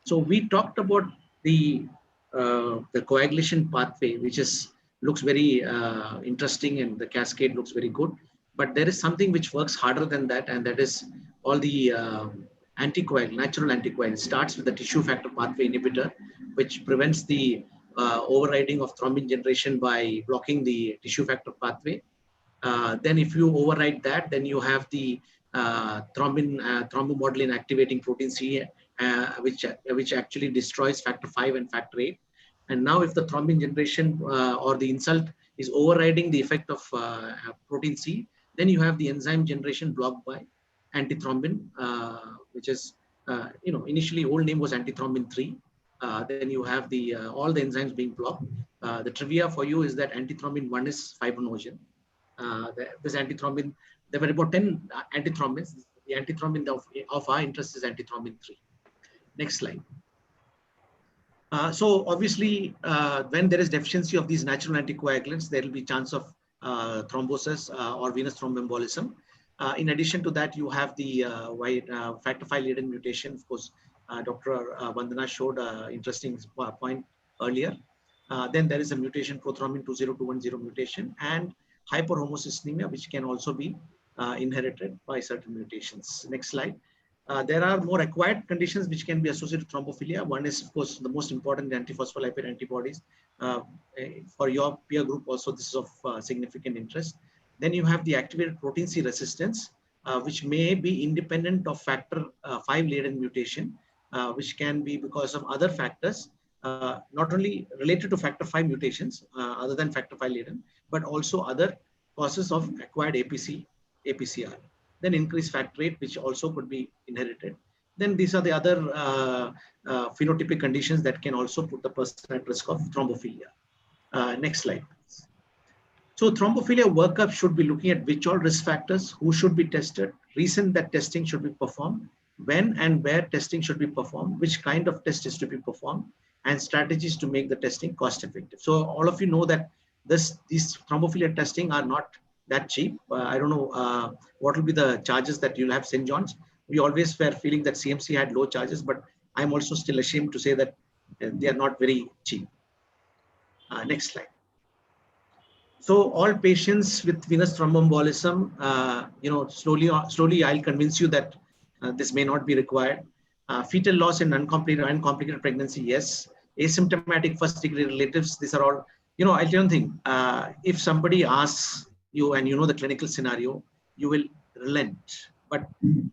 Speaker 6: So we talked about the coagulation pathway, which looks very interesting, and the cascade looks very good. But there is something which works harder than that, and that is all the natural anticoagulants. It starts with the tissue factor pathway inhibitor, which prevents the overriding of thrombin generation by blocking the tissue factor pathway. Then if you override that, then you have the thrombomodulin activating protein C, which actually destroys factor 5 and factor 8. And now if the thrombin generation or the insult is overriding the effect of protein C, then you have the enzyme generation blocked by antithrombin, which is, initially old name was antithrombin 3. Then you have the all the enzymes being blocked. The trivia for you is that antithrombin 1 is fibrinogen. This antithrombin, there were about 10 antithrombins. The antithrombin of our interest is antithrombin 3. Next slide. So obviously, when there is deficiency of these natural anticoagulants, there will be chance of thrombosis or venous thromboembolism. In addition to that, you have the factor V laden mutation. Of course, Dr. Vandana showed an interesting point earlier. Then there is a mutation, prothrombin 20210 mutation, and hyperhomocystinemia, which can also be inherited by certain mutations. Next slide. There are more acquired conditions which can be associated with thrombophilia. One is, of course, the most important, antiphospholipid antibodies. For your peer group also, this is of significant interest. Then you have the activated protein C resistance, which may be independent of factor V laden mutation, which can be because of other factors, not only related to factor V mutations, other than factor V laden, but also other causes of acquired APCR. Then increased factor rate, which also could be inherited. Then these are the other phenotypic conditions that can also put the person at risk of thrombophilia. Next slide. So thrombophilia workup should be looking at which all risk factors, who should be tested, reason that testing should be performed, when and where testing should be performed, which kind of test is to be performed, and strategies to make the testing cost effective. So all of you know that these thrombophilia testing are not that cheap. I don't know what will be the charges that you'll have St. John's. We always were feeling that CMC had low charges, but I'm also still ashamed to say that they are not very cheap. Next slide. So all patients with venous thromboembolism, slowly I'll convince you that this may not be required. Fetal loss in uncomplicated pregnancy, yes. Asymptomatic first degree relatives, these are all, I don't think, if somebody asks you and you know the clinical scenario, you will relent. But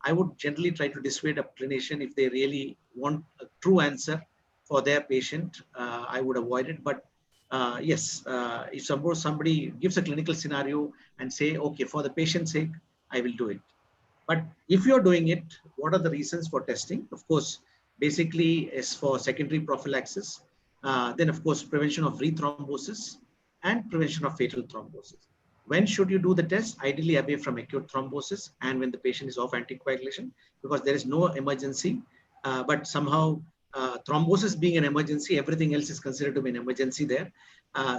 Speaker 6: I would generally try to dissuade a clinician if they really want a true answer for their patient. I would avoid it. But yes, if somebody gives a clinical scenario and say, okay, for the patient's sake, I will do it. But if you're doing it, what are the reasons for testing? Of course, basically is for secondary prophylaxis. Then of course, prevention of rethrombosis and prevention of fatal thrombosis. When should you do the test? Ideally away from acute thrombosis and when the patient is off anticoagulation, because there is no emergency, but somehow thrombosis being an emergency, everything else is considered to be an emergency there.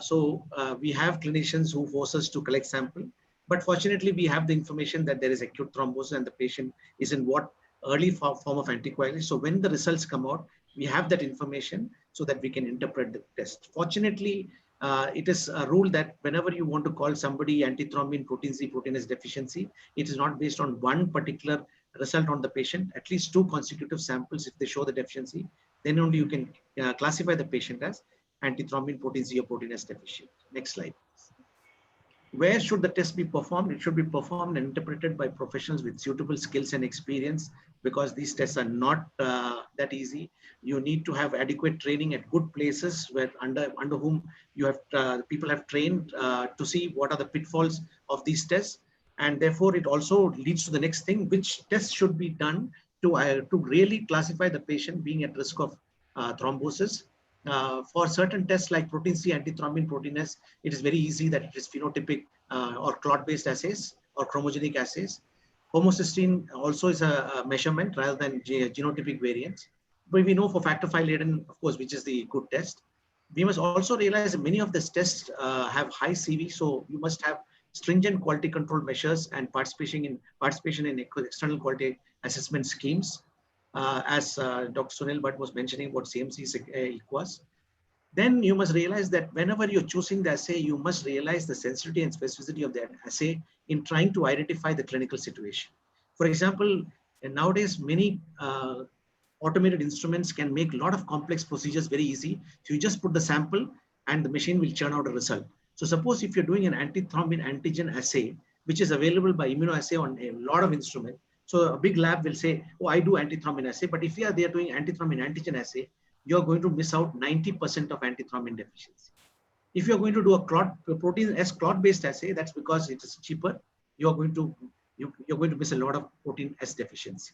Speaker 6: So we have clinicians who force us to collect sample, but fortunately we have the information that there is acute thrombosis and the patient is in what early form of anticoagulation. So when the results come out, we have that information so that we can interpret the test. Fortunately, it is a rule that whenever you want to call somebody antithrombin protein C protein S deficiency, it is not based on one particular result on the patient, at least 2 consecutive samples. If they show the deficiency, then only you can classify the patient as antithrombin protein C or protein S deficient. Next slide. Where should the test be performed? It should be performed and interpreted by professionals with suitable skills and experience, because these tests are not that easy. You need to have adequate training at good places where under whom you have people have trained to see what are the pitfalls of these tests. And therefore, it also leads to the next thing, which tests should be done to really classify the patient being at risk of thrombosis. For certain tests like protein C, antithrombin protein S, it is very easy that it is phenotypic or clot-based assays or chromogenic assays. Homocysteine also is a measurement rather than genotypic variants. But we know for factor V Leiden, of course, which is the good test. We must also realize that many of these tests have high CV, so you must have stringent quality control measures and participation in external quality assessment schemes. As Dr. Sunil Bhatt was mentioning what CMC is equals. Then you must realize that whenever you're choosing the assay, you must realize the sensitivity and specificity of that assay in trying to identify the clinical situation. For example, nowadays many automated instruments can make a lot of complex procedures very easy. So you just put the sample and the machine will churn out a result. So suppose if you're doing an antithrombin antigen assay, which is available by immunoassay on a lot of instruments. So a big lab will say, oh, I do antithrombin assay, but if they are doing antithrombin antigen assay, you're going to miss out 90% of antithrombin deficiency. If you're going to do a protein S clot-based assay, that's because it is cheaper. You're going to miss a lot of protein S deficiency.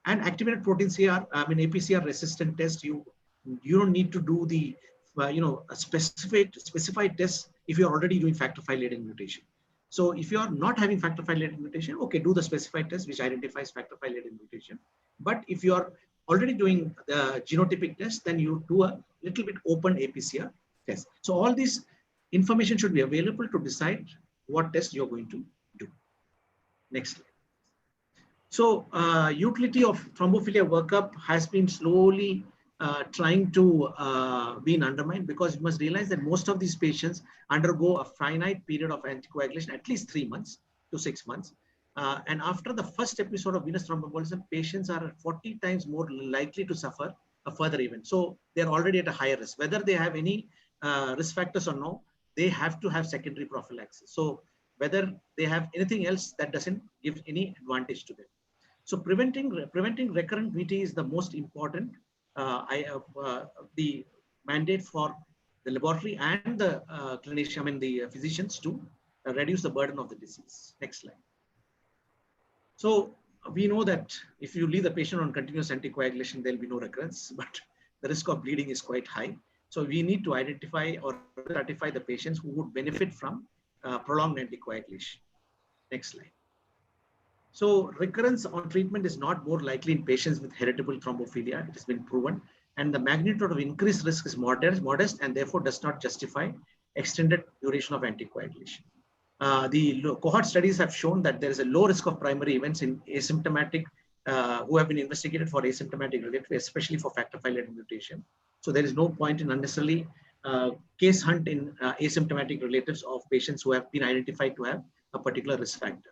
Speaker 6: And activated protein APCR resistant test, you don't need to do the a specified test if you're already doing factor V Leiden mutation. So if you are not having factor V Leiden mutation, okay, do the specified test which identifies factor V Leiden mutation. But if you are already doing the genotypic test, then you do a little bit open APCR test. So all this information should be available to decide what test you're going to do. Next slide. So utility of thrombophilia workup has been slowly trying to be undermined, because you must realize that most of these patients undergo a finite period of anticoagulation, at least 3 months to 6 months. And after the first episode of venous thromboembolism, patients are 40 times more likely to suffer a further event. So they're already at a higher risk. Whether they have any risk factors or no, they have to have secondary prophylaxis. So whether they have anything else, that doesn't give any advantage to them. So preventing recurrent VT is the most important. The mandate for the laboratory and the clinician, the physicians to reduce the burden of the disease. Next slide. So we know that if you leave the patient on continuous anticoagulation, there'll be no recurrence, but the risk of bleeding is quite high. So we need to identify or stratify the patients who would benefit from prolonged anticoagulation. Next slide. So recurrence on treatment is not more likely in patients with heritable thrombophilia. It has been proven. And the magnitude of increased risk is modest and therefore does not justify extended duration of anticoagulation. cohort studies have shown that there is a low risk of primary events in asymptomatic who have been investigated for asymptomatic related, especially for factor V mutation. So there is no point in unnecessarily case hunt in asymptomatic relatives of patients who have been identified to have a particular risk factor.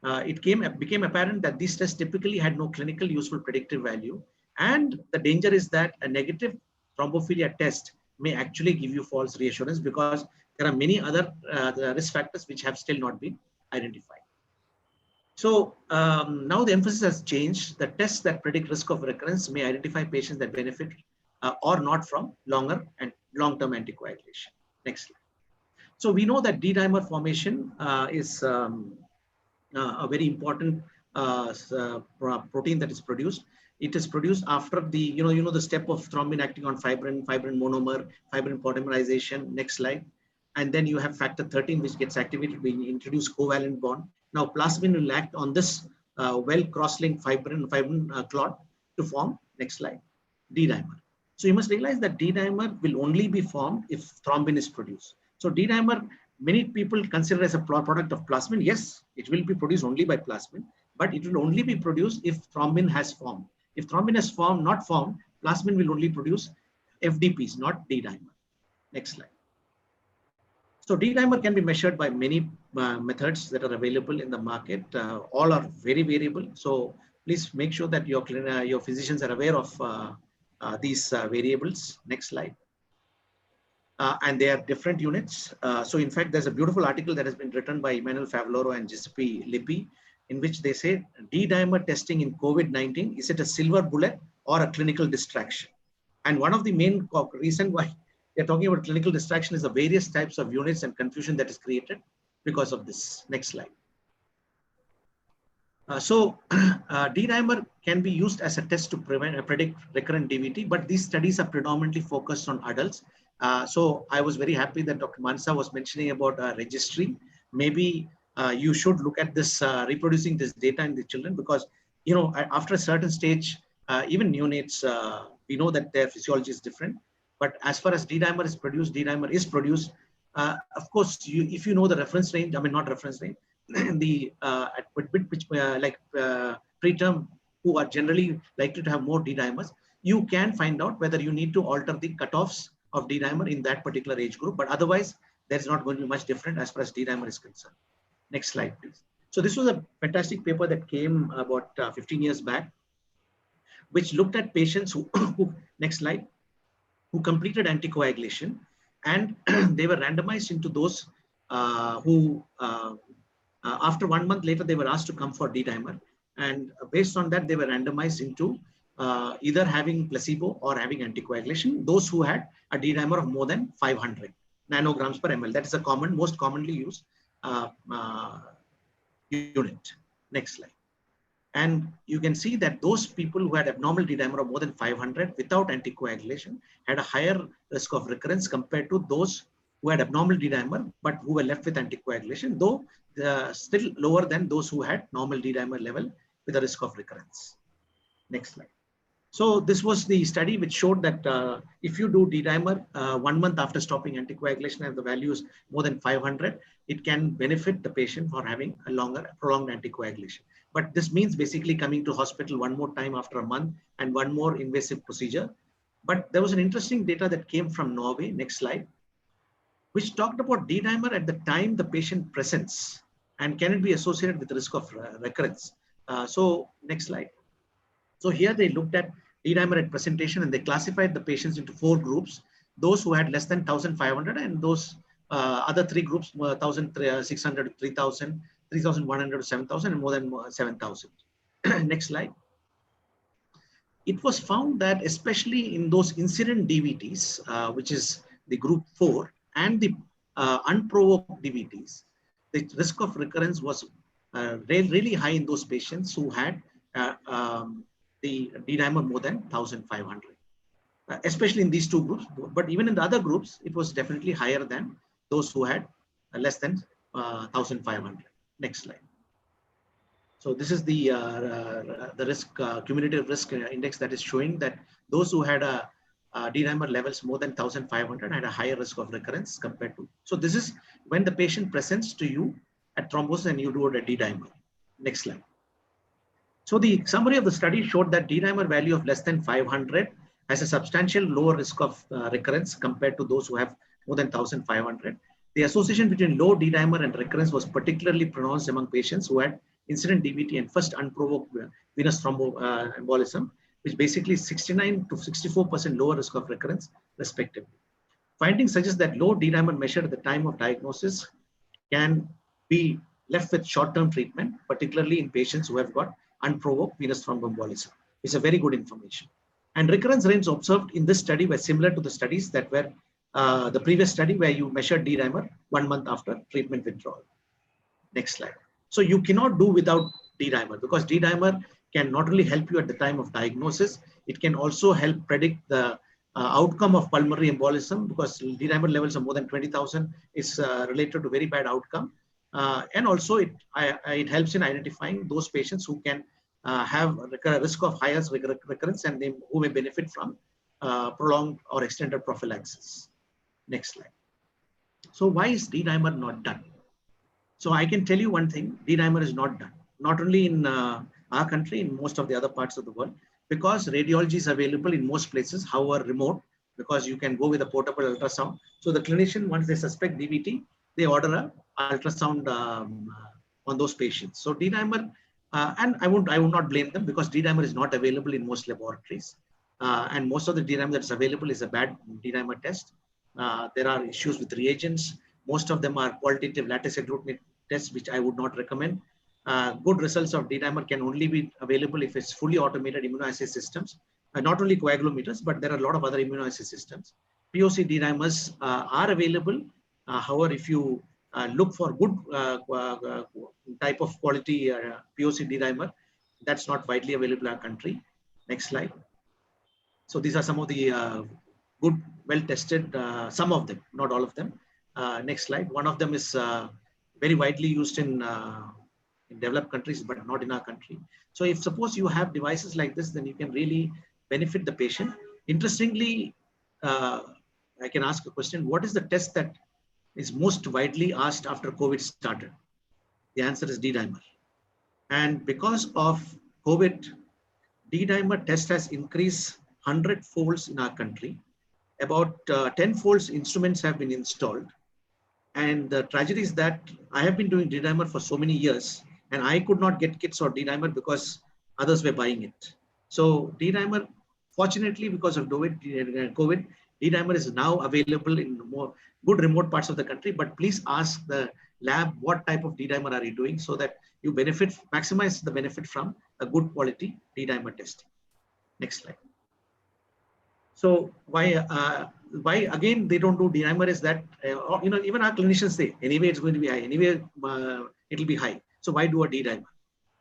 Speaker 6: It became apparent that these tests typically had no clinical useful predictive value, and the danger is that a negative thrombophilia test may actually give you false reassurance because there are many other risk factors which have still not been identified. So now the emphasis has changed. The tests that predict risk of recurrence may identify patients that benefit or not from longer and long-term anticoagulation. Next slide. So we know that D-dimer formation is a very important protein that is produced. It is produced after the, the step of thrombin acting on fibrin monomer, fibrin polymerization. Next slide. And then you have factor 13, which gets activated when you introduce covalent bond. Now plasmin will act on this well cross-linked fibrin clot to form, next slide, D-dimer. So you must realize that D-dimer will only be formed if thrombin is produced. So D-dimer, many people consider as a product of plasmin. Yes, it will be produced only by plasmin, but it will only be produced if thrombin has formed. If thrombin has not formed, plasmin will only produce FDPs, not D-dimer. Next slide. So D-dimer can be measured by many methods that are available in the market. All are very variable. So please make sure that your physicians are aware of these variables. Next slide. And they are different units. So in fact, there's a beautiful article that has been written by Emmanuel Favaloro and Giuseppe Lippi, in which they say D-dimer testing in COVID-19, is it a silver bullet or a clinical distraction? And one of the main reasons why they're talking about clinical distraction is the various types of units and confusion that is created because of this. Next slide. D-dimer can be used as a test to predict recurrent DVT, but these studies are predominantly focused on adults. So I was very happy that Dr. Mansa was mentioning about a registry. Maybe you should look at this, reproducing this data in the children, because, after a certain stage, even neonates, we know that their physiology is different. But as far as D-dimer is produced, of course, if you know the reference range, not reference range, the preterm who are generally likely to have more D-dimers, you can find out whether you need to alter the cutoffs of D-dimer in that particular age group. But otherwise, there's not going to be much different as far as D-dimer is concerned. Next slide, please. So this was a fantastic paper that came about 15 years back, which looked at patients who next slide, who completed anticoagulation, and they were randomized into those who, after 1 month later, they were asked to come for D-dimer. And based on that, they were randomized into either having placebo or having anticoagulation, those who had a D-dimer of more than 500 nanograms per ml. That is a most commonly used unit. Next slide. And you can see that those people who had abnormal D-dimer of more than 500 without anticoagulation had a higher risk of recurrence compared to those who had abnormal D-dimer but who were left with anticoagulation, though still lower than those who had normal D-dimer level with a risk of recurrence. Next slide. So this was the study which showed that if you do D-dimer 1 month after stopping anticoagulation and the value is more than 500, it can benefit the patient for having a prolonged anticoagulation. But this means basically coming to hospital one more time after a month and one more invasive procedure. But there was an interesting data that came from Norway, next slide, which talked about D-dimer at the time the patient presents and can it be associated with the risk of recurrence. So next slide. So here they looked at D-dimer at presentation and they classified the patients into 4 groups, those who had less than 1,500 and those other 3 groups were 1,600 to 3,000, 3,100 to 7,000 and more than 7,000. Next slide. It was found that especially in those incident DVTs, which is the group 4 and the unprovoked DVTs, the risk of recurrence was really high in those patients who had the D-dimer more than 1,500, especially in these 2 groups. But even in the other groups, it was definitely higher than those who had less than 1,500. Next slide. So this is the risk cumulative risk index that is showing that those who had a D-dimer levels more than 1,500 and a higher risk of recurrence compared to. So this is when the patient presents to you at thrombosis and you do a D-dimer. Next slide. So the summary of the study showed that D-dimer value of less than 500 has a substantial lower risk of recurrence compared to those who have more than 1,500. The association between low D-dimer and recurrence was particularly pronounced among patients who had incident DVT and first unprovoked venous thromboembolism, which basically is 69 to 64% lower risk of recurrence, respectively. Findings suggest that low D-dimer measured at the time of diagnosis can be left with short-term treatment, particularly in patients who have got unprovoked venous thromboembolism. It's a very good information. And recurrence rates observed in this study were similar to the studies that were the previous study where you measured D-dimer 1 month after treatment withdrawal. Next slide. So you cannot do without D-dimer because D-dimer can not only help you at the time of diagnosis, it can also help predict the outcome of pulmonary embolism because D-dimer levels of more than 20,000 is related to very bad outcome. And also it helps in identifying those patients who can have a risk of higher recurrence and who may benefit from prolonged or extended prophylaxis. Next slide. So why is D-dimer not done? So I can tell you one thing, D-dimer is not done. Not only in our country, in most of the other parts of the world, because radiology is available in most places, however remote, because you can go with a portable ultrasound. So the clinician, once they suspect DVT, they order an ultrasound on those patients. So D-dimer, and I would not blame them because D-dimer is not available in most laboratories. And most of the D-dimer that's available is a bad D-dimer test. There are issues with reagents. Most of them are qualitative lattice agglutinate tests, which I would not recommend. Good results of D-dimer can only be available if it's fully automated immunoassay systems, not only coagulometers, but there are a lot of other immunoassay systems. POC D-dimers are available. However, if you look for good type of quality POC D-dimer, that's not widely available in our country. Next slide. So these are some of the good, well-tested, some of them, not all of them. Next slide. One of them is very widely used in developed countries, but not in our country. So if suppose you have devices like this, then you can really benefit the patient. Interestingly, I can ask a question. What is the test that is most widely asked after COVID started? The answer is D-dimer. And because of COVID, D-dimer test has increased 100 folds in our country. About 10 folds instruments have been installed. And the tragedy is that I have been doing D-dimer for so many years and I could not get kits or D-dimer because others were buying it. So D-dimer, fortunately, because of COVID, D-dimer is now available in more good remote parts of the country, but please ask the lab what type of D-dimer are you doing so that you benefit, maximize the benefit from a good quality D-dimer testing. Next slide. So why again they don't do D-dimer is that, even our clinicians say, anyway, it's going to be high, anyway, it'll be high. So why do a D-dimer?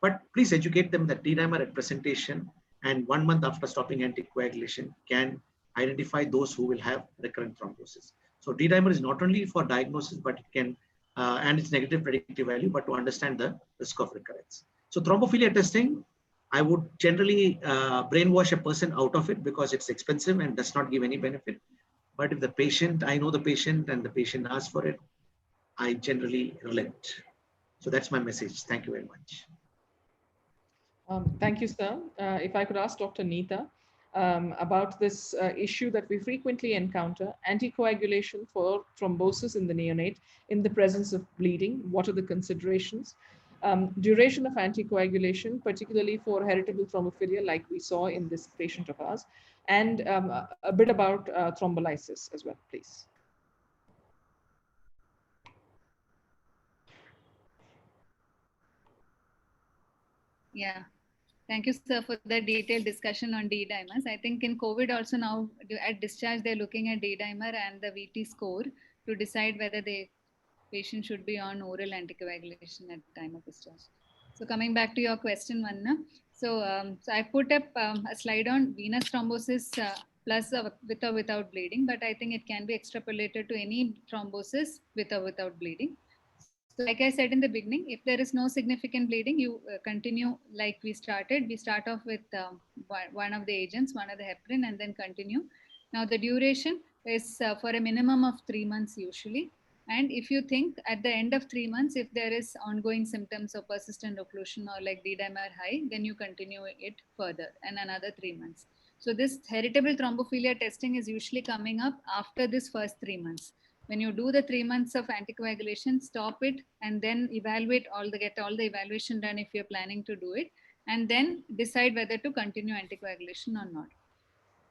Speaker 6: But please educate them that D-dimer at presentation and 1 month after stopping anticoagulation can identify those who will have recurrent thrombosis. So D-dimer is not only for diagnosis, but it can, and its negative predictive value, but to understand the risk of recurrence. So thrombophilia testing, I would generally brainwash a person out of it because it's expensive and does not give any benefit. But if the patient, I know the patient and the patient asks for it, I generally relent. So that's my message. Thank you very much.
Speaker 3: Thank you, sir. If I could ask Dr. Neeta about this issue that we frequently encounter, anticoagulation for thrombosis in the neonate in the presence of bleeding. What are the considerations? Duration of anticoagulation, particularly for heritable thrombophilia, like we saw in this patient of ours, and a bit about thrombolysis as well, please.
Speaker 5: Yeah. Thank you, sir, for the detailed discussion on D-dimers. I think in COVID also now at discharge, they're looking at D-dimer and the VT score to decide whether the patient should be on oral anticoagulation at the time of discharge. So coming back to your question, Vanna. So I put up a slide on venous thrombosis plus with or without bleeding, but I think it can be extrapolated to any thrombosis with or without bleeding. So like I said in the beginning, if there is no significant bleeding, you continue like we started. We start off with one of the agents, one of the heparin, and then continue. Now the duration is for a minimum of 3 months usually. And if you think at the end of 3 months, if there is ongoing symptoms of persistent occlusion or like D-dimer high, then you continue it further and another 3 months. So this heritable thrombophilia testing is usually coming up after this first 3 months. When you do the 3 months of anticoagulation, stop it and then evaluate get all the evaluation done if you're planning to do it, and then decide whether to continue anticoagulation or not.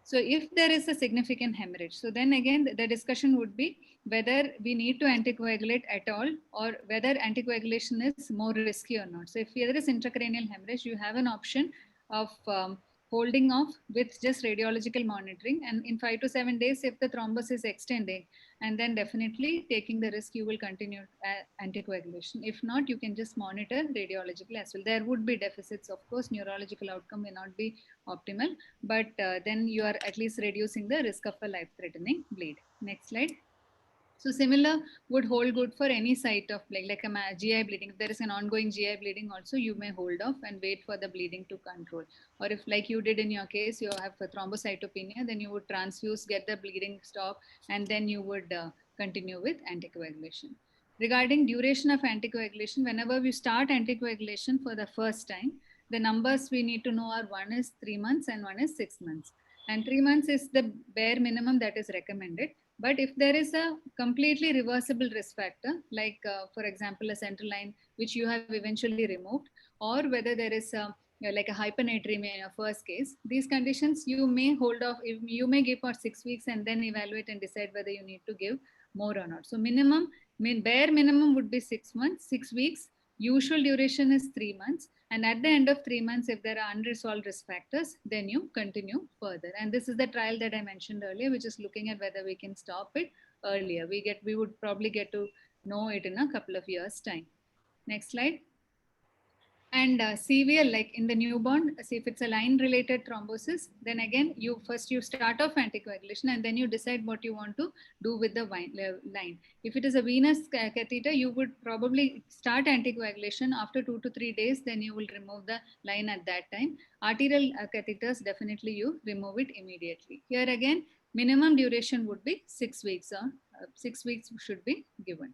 Speaker 5: So if there is a significant hemorrhage, so then again, the discussion would be whether we need to anticoagulate at all or whether anticoagulation is more risky or not. So if there is intracranial hemorrhage, you have an option of holding off with just radiological monitoring. And in 5 to 7 days, if the thrombus is extending, and then definitely taking the risk, you will continue anticoagulation. If not, you can just monitor radiologically as well. There would be deficits, of course, neurological outcome may not be optimal, but then you are at least reducing the risk of a life-threatening bleed. Next slide. So similar would hold good for any site of like a GI bleeding. If there is an ongoing GI bleeding also, you may hold off and wait for the bleeding to control. Or if like you did in your case, you have a thrombocytopenia, then you would transfuse, get the bleeding stop, and then you would continue with anticoagulation. Regarding duration of anticoagulation, whenever we start anticoagulation for the first time, the numbers we need to know are one is 3 months and one is 6 months. And 3 months is the bare minimum that is recommended. But if there is a completely reversible risk factor, like for example, a central line, which you have eventually removed, or whether there is like a hypernatremia in your first case, these conditions you may hold off, you may give for 6 weeks and then evaluate and decide whether you need to give more or not. So minimum, bare minimum would be 6 months, 6 weeks. Usual duration is 3 months. And at the end of 3 months, if there are unresolved risk factors, then you continue further. And this is the trial that I mentioned earlier, which is looking at whether we can stop it earlier. We would probably get to know it in a couple of years' time. Next slide. And CVL, like in the newborn, see if it's a line-related thrombosis, then again, you start off anticoagulation and then you decide what you want to do with the line. If it is a venous catheter, you would probably start anticoagulation after 2 to 3 days, then you will remove the line at that time. Arterial catheters, definitely you remove it immediately. Here again, minimum duration would be 6 weeks, 6 weeks should be given.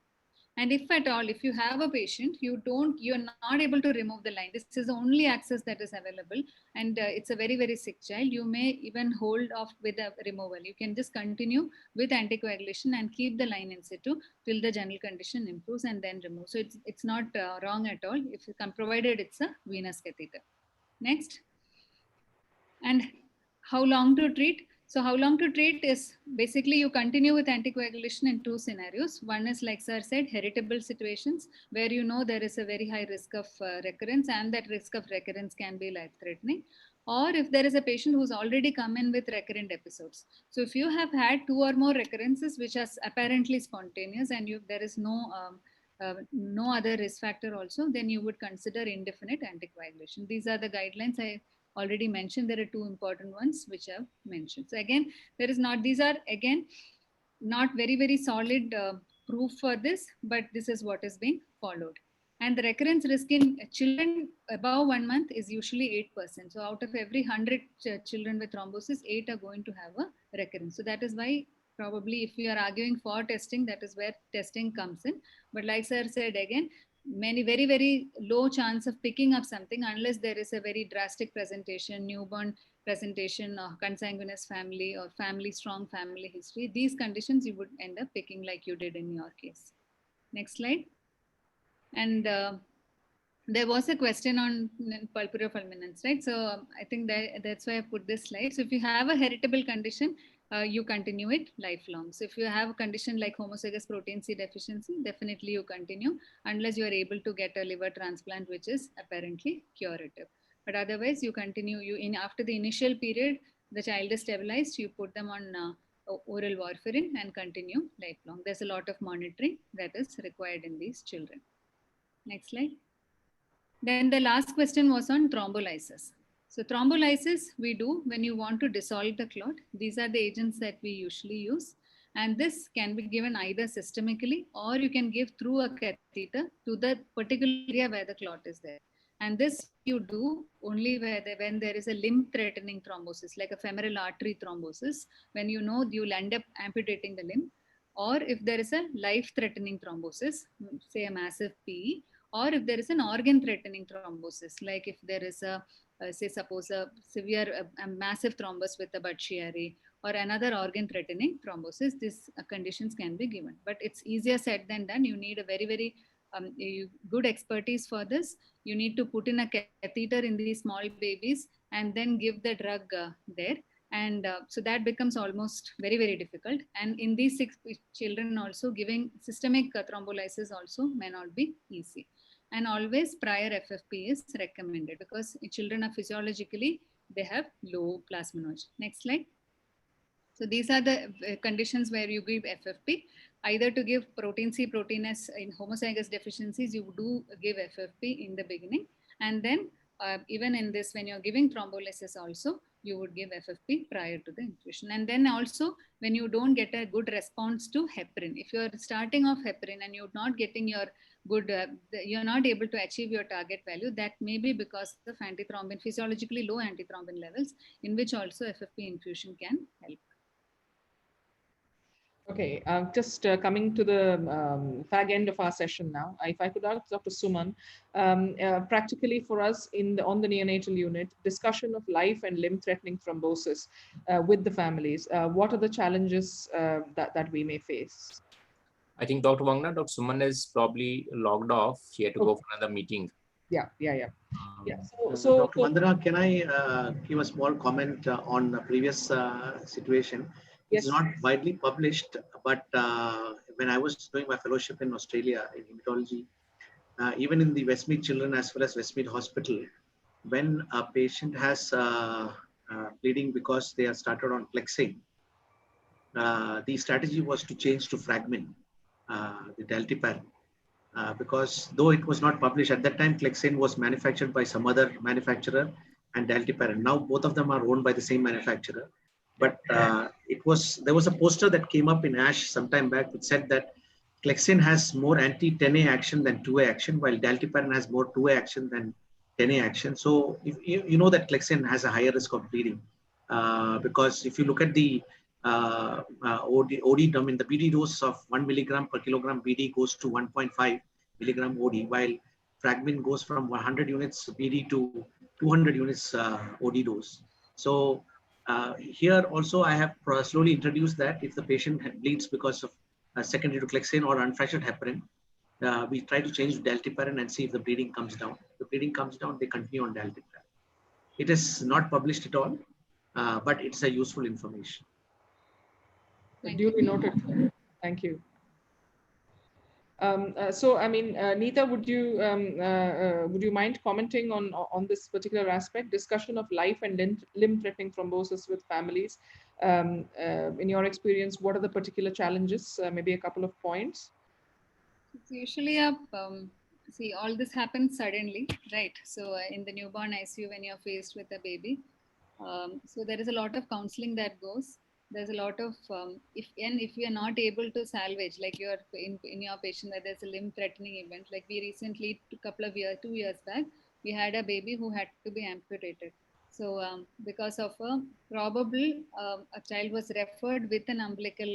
Speaker 5: And if at all, if you have a patient, you're not able to remove the line. This is the only access that is available. And it's a very, very sick child. You may even hold off with a removal. You can just continue with anticoagulation and keep the line in situ till the general condition improves and then remove. So it's not wrong at all, if provided it's a venous catheter. Next. And how long to treat? So how long to treat is basically you continue with anticoagulation in 2 scenarios. One is, like sir said, heritable situations where you know there is a very high risk of recurrence, and that risk of recurrence can be life-threatening. Or if there is a patient who's already come in with recurrent episodes. So if you have had 2 or more recurrences which are apparently spontaneous and there is no other risk factor also, then you would consider indefinite anticoagulation. These are the guidelines I already mentioned. There are 2 important ones which I've mentioned. So again, these are again not very, very solid proof for this, but this is what is being followed. And the recurrence risk in children above 1 month is usually 8%. So out of every 100 children with thrombosis, 8 are going to have a recurrence. So that is why probably if we are arguing for testing, that is where testing comes in. But like sir said again, very, very low chance of picking up something unless there is a very drastic presentation, newborn presentation, or consanguineous family or strong family history. These conditions you would end up picking like you did in your case. Next slide. And there was a question on purpura fulminans, right? So I think that's why I put this slide. So if you have a heritable condition, you continue it lifelong. So if you have a condition like homozygous protein C deficiency, definitely you continue unless you are able to get a liver transplant, which is apparently curative. But otherwise, you continue. After the initial period, the child is stabilized. You put them on oral warfarin and continue lifelong. There's a lot of monitoring that is required in these children. Next slide. Then the last question was on thrombolysis. So thrombolysis we do when you want to dissolve the clot. These are the agents that we usually use. And this can be given either systemically or you can give through a catheter to the particular area where the clot is there. And this you do only when there is a limb-threatening thrombosis, like a femoral artery thrombosis, when you know you'll end up amputating the limb, or if there is a life-threatening thrombosis, say a massive PE, or if there is an organ-threatening thrombosis, like if there is a, say suppose a severe, a massive thrombus with a Budd-Chiari, or another organ-threatening thrombosis, these conditions can be given. But it's easier said than done. You need a very good expertise for this. You need to put in a catheter in these small babies and then give the drug there. And so that becomes almost very difficult. And in these 6 children also, giving systemic thrombolysis also may not be easy. And always prior FFP is recommended because children are physiologically, they have low plasminogen. Next slide. So these are the conditions where you give FFP. Either to give protein C, protein S in homozygous deficiencies, you do give FFP in the beginning. And then even in this, when you're giving thrombolysis also, you would give FFP prior to the infusion. And then also when you don't get a good response to heparin, if you're starting off heparin and you're not getting your good, you're not able to achieve your target value, that may be because of antithrombin, physiologically low antithrombin levels, in which also FFP infusion can help.
Speaker 3: Okay, just coming to the fag end of our session now. If I could ask Dr. Suman, practically for us on the neonatal unit, discussion of life and limb-threatening thrombosis with the families. What are the challenges that we may face?
Speaker 1: I think Dr. Wangna, Dr. Suman is probably logged off. She had to go for another meeting.
Speaker 3: Yeah.
Speaker 6: So Dr. Vandana, can I give a small comment on the previous situation?
Speaker 3: Yes.
Speaker 6: It's not widely published, but when I was doing my fellowship in Australia in hematology, even in the Westmead Children as well as Westmead Hospital, when a patient has bleeding because they are started on Clexane, the strategy was to change to Fragmin, the Dalteparin, because though it was not published at that time, Clexane was manufactured by some other manufacturer and Dalteparin. Now both of them are owned by the same manufacturer. But there was a poster that came up in ASH sometime back which said that Clexane has more anti-10A action than 2A action, while Dalteparin has more 2A action than 10A action. So if you know that Clexane has a higher risk of bleeding because if you look at the OD term in the BD dose of 1 milligram per kilogram BD goes to 1.5 milligram OD, while Fragmin goes from 100 units BD to 200 units OD dose. So here also I have slowly introduced that if the patient bleeds because of secondary to Clexane or unfractured heparin, we try to change to Dalteparin and see if the bleeding comes down. If the bleeding comes down, they continue on Dalteparin. It is not published at all, but it's a useful information.
Speaker 3: Duly noted. Thank you. So, I mean, Neeta, would you mind commenting on this particular aspect, discussion of life and limb-threatening thrombosis with families? In your experience, what are the particular challenges? Maybe a couple of points.
Speaker 5: It's usually see, all this happens suddenly, right? So in the newborn ICU, when you're faced with a baby, so there is a lot of counseling that goes. There's a lot of if we are not able to salvage, like you're in your patient that there's a limb-threatening event, like we recently 2 years back, we had a baby who had to be amputated. So because of probably a child was referred with an umbilical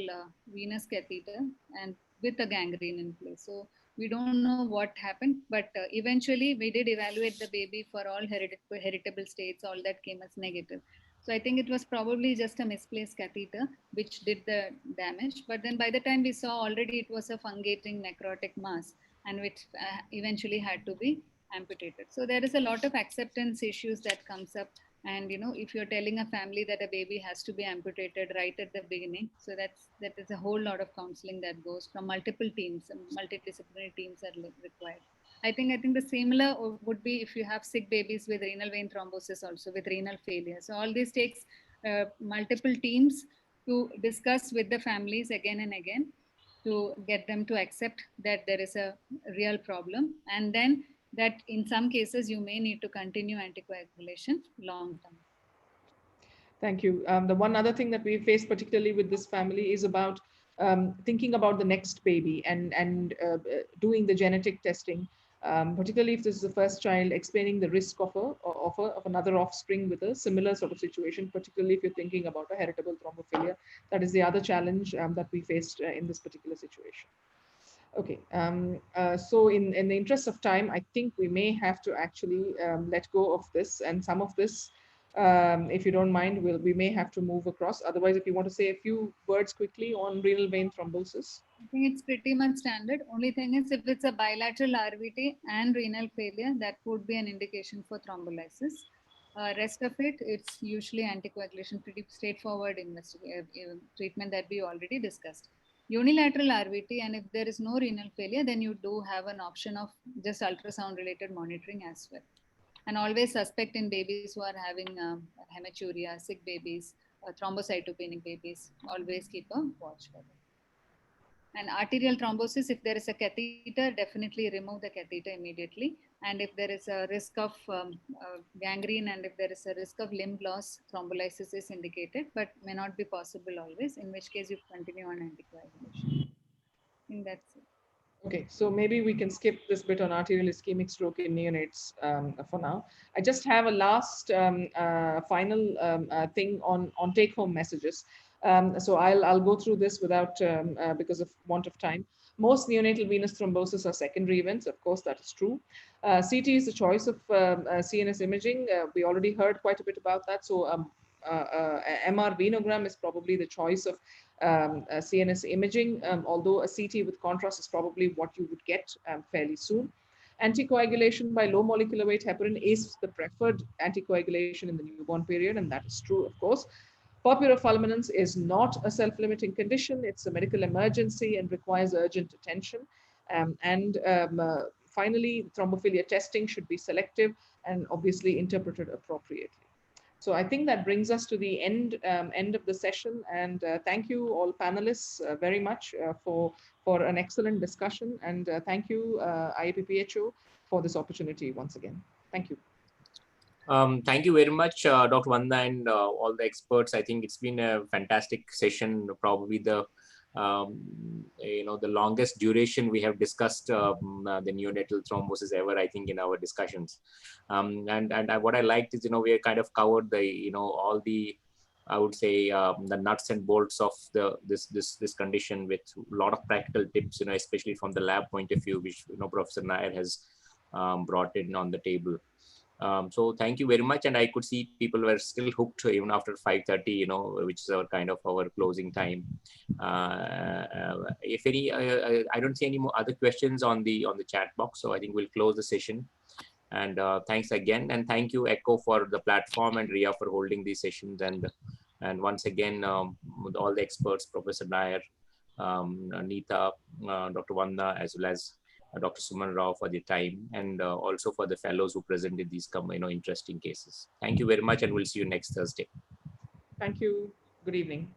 Speaker 5: venous catheter and with a gangrene in place. So we don't know what happened, but eventually we did evaluate the baby for all heritable states. All that came as negative. So I think it was probably just a misplaced catheter which did the damage. But then by the time we saw already it was a fungating necrotic mass and which eventually had to be amputated. So there is a lot of acceptance issues that comes up. And if you're telling a family that a baby has to be amputated right at the beginning, so that is a whole lot of counseling that goes from multiple teams, and multidisciplinary teams are required. I think the similar would be if you have sick babies with renal vein thrombosis, also with renal failure. So all this takes multiple teams to discuss with the families again and again to get them to accept that there is a real problem, and then that in some cases you may need to continue anticoagulation long term.
Speaker 3: Thank you. The one other thing that we face particularly with this family is about thinking about the next baby and doing the genetic testing. particularly if this is the first child, explaining the risk of another offspring with a similar sort of situation, particularly if you're thinking about a heritable thrombophilia. That is the other challenge that we faced in this particular situation. Okay, so in the interest of time, I think we may have to actually let go of this, and some of this, if you don't mind, we may have to move across. Otherwise, if you want to say a few words quickly on renal vein thrombosis.
Speaker 5: I think it's pretty much standard. Only thing is, if it's a bilateral RVT and renal failure, that would be an indication for thrombolysis. Rest of it, it's usually anticoagulation, pretty straightforward treatment that we already discussed. Unilateral RVT, and if there is no renal failure, then you do have an option of just ultrasound related monitoring as well. And always suspect in babies who are having hematuria, sick babies, thrombocytopenic babies, always keep a watch for them. And arterial thrombosis, if there is a catheter, definitely remove the catheter immediately. And if there is a risk of gangrene and if there is a risk of limb loss, thrombolysis is indicated, but may not be possible always, in which case you continue on anticoagulation. I think that's it.
Speaker 3: Okay, so maybe we can skip this bit on arterial ischemic stroke in neonates for now. I just have a last final thing on take-home messages. So I'll go through this without, because of want of time. Most neonatal venous thrombosis are secondary events. Of course, that is true. CT is the choice of CNS imaging. We already heard quite a bit about that. So MR venogram is probably the choice of CNS imaging, although a CT with contrast is probably what you would get fairly soon. Anticoagulation by low molecular weight heparin is the preferred anticoagulation in the newborn period, and that is true, of course. Purpurofulminance is not a self-limiting condition. It's a medical emergency and requires urgent attention. Finally, thrombophilia testing should be selective and obviously interpreted appropriately. So I think that brings us to the end of the session. And thank you all panelists very much for an excellent discussion. And thank you, IAPPHO, for this opportunity once again. Thank you.
Speaker 1: Thank you very much, Dr. Vanda and all the experts. I think it's been a fantastic session, probably the the longest duration we have discussed the neonatal thrombosis ever, I think, in our discussions. And what I liked is, we have kind of covered the, all the, I would say, the nuts and bolts of this condition with a lot of practical tips, especially from the lab point of view, which Professor Nair has brought in on the table. So thank you very much. And I could see people were still hooked even after 5:30, which is our kind of our closing time. If any, I don't see any more other questions on the chat box. So I think we'll close the session. And thanks again. And thank you, ECHO, for the platform, and RIA for holding these sessions. And once again, with all the experts, Professor Nair, Neeta, Dr. Vanda, as well as Dr. Suman Rao for the time, and also for the fellows who presented these interesting cases. Thank you very much, and we'll see you next Thursday.
Speaker 3: Thank you. Good evening.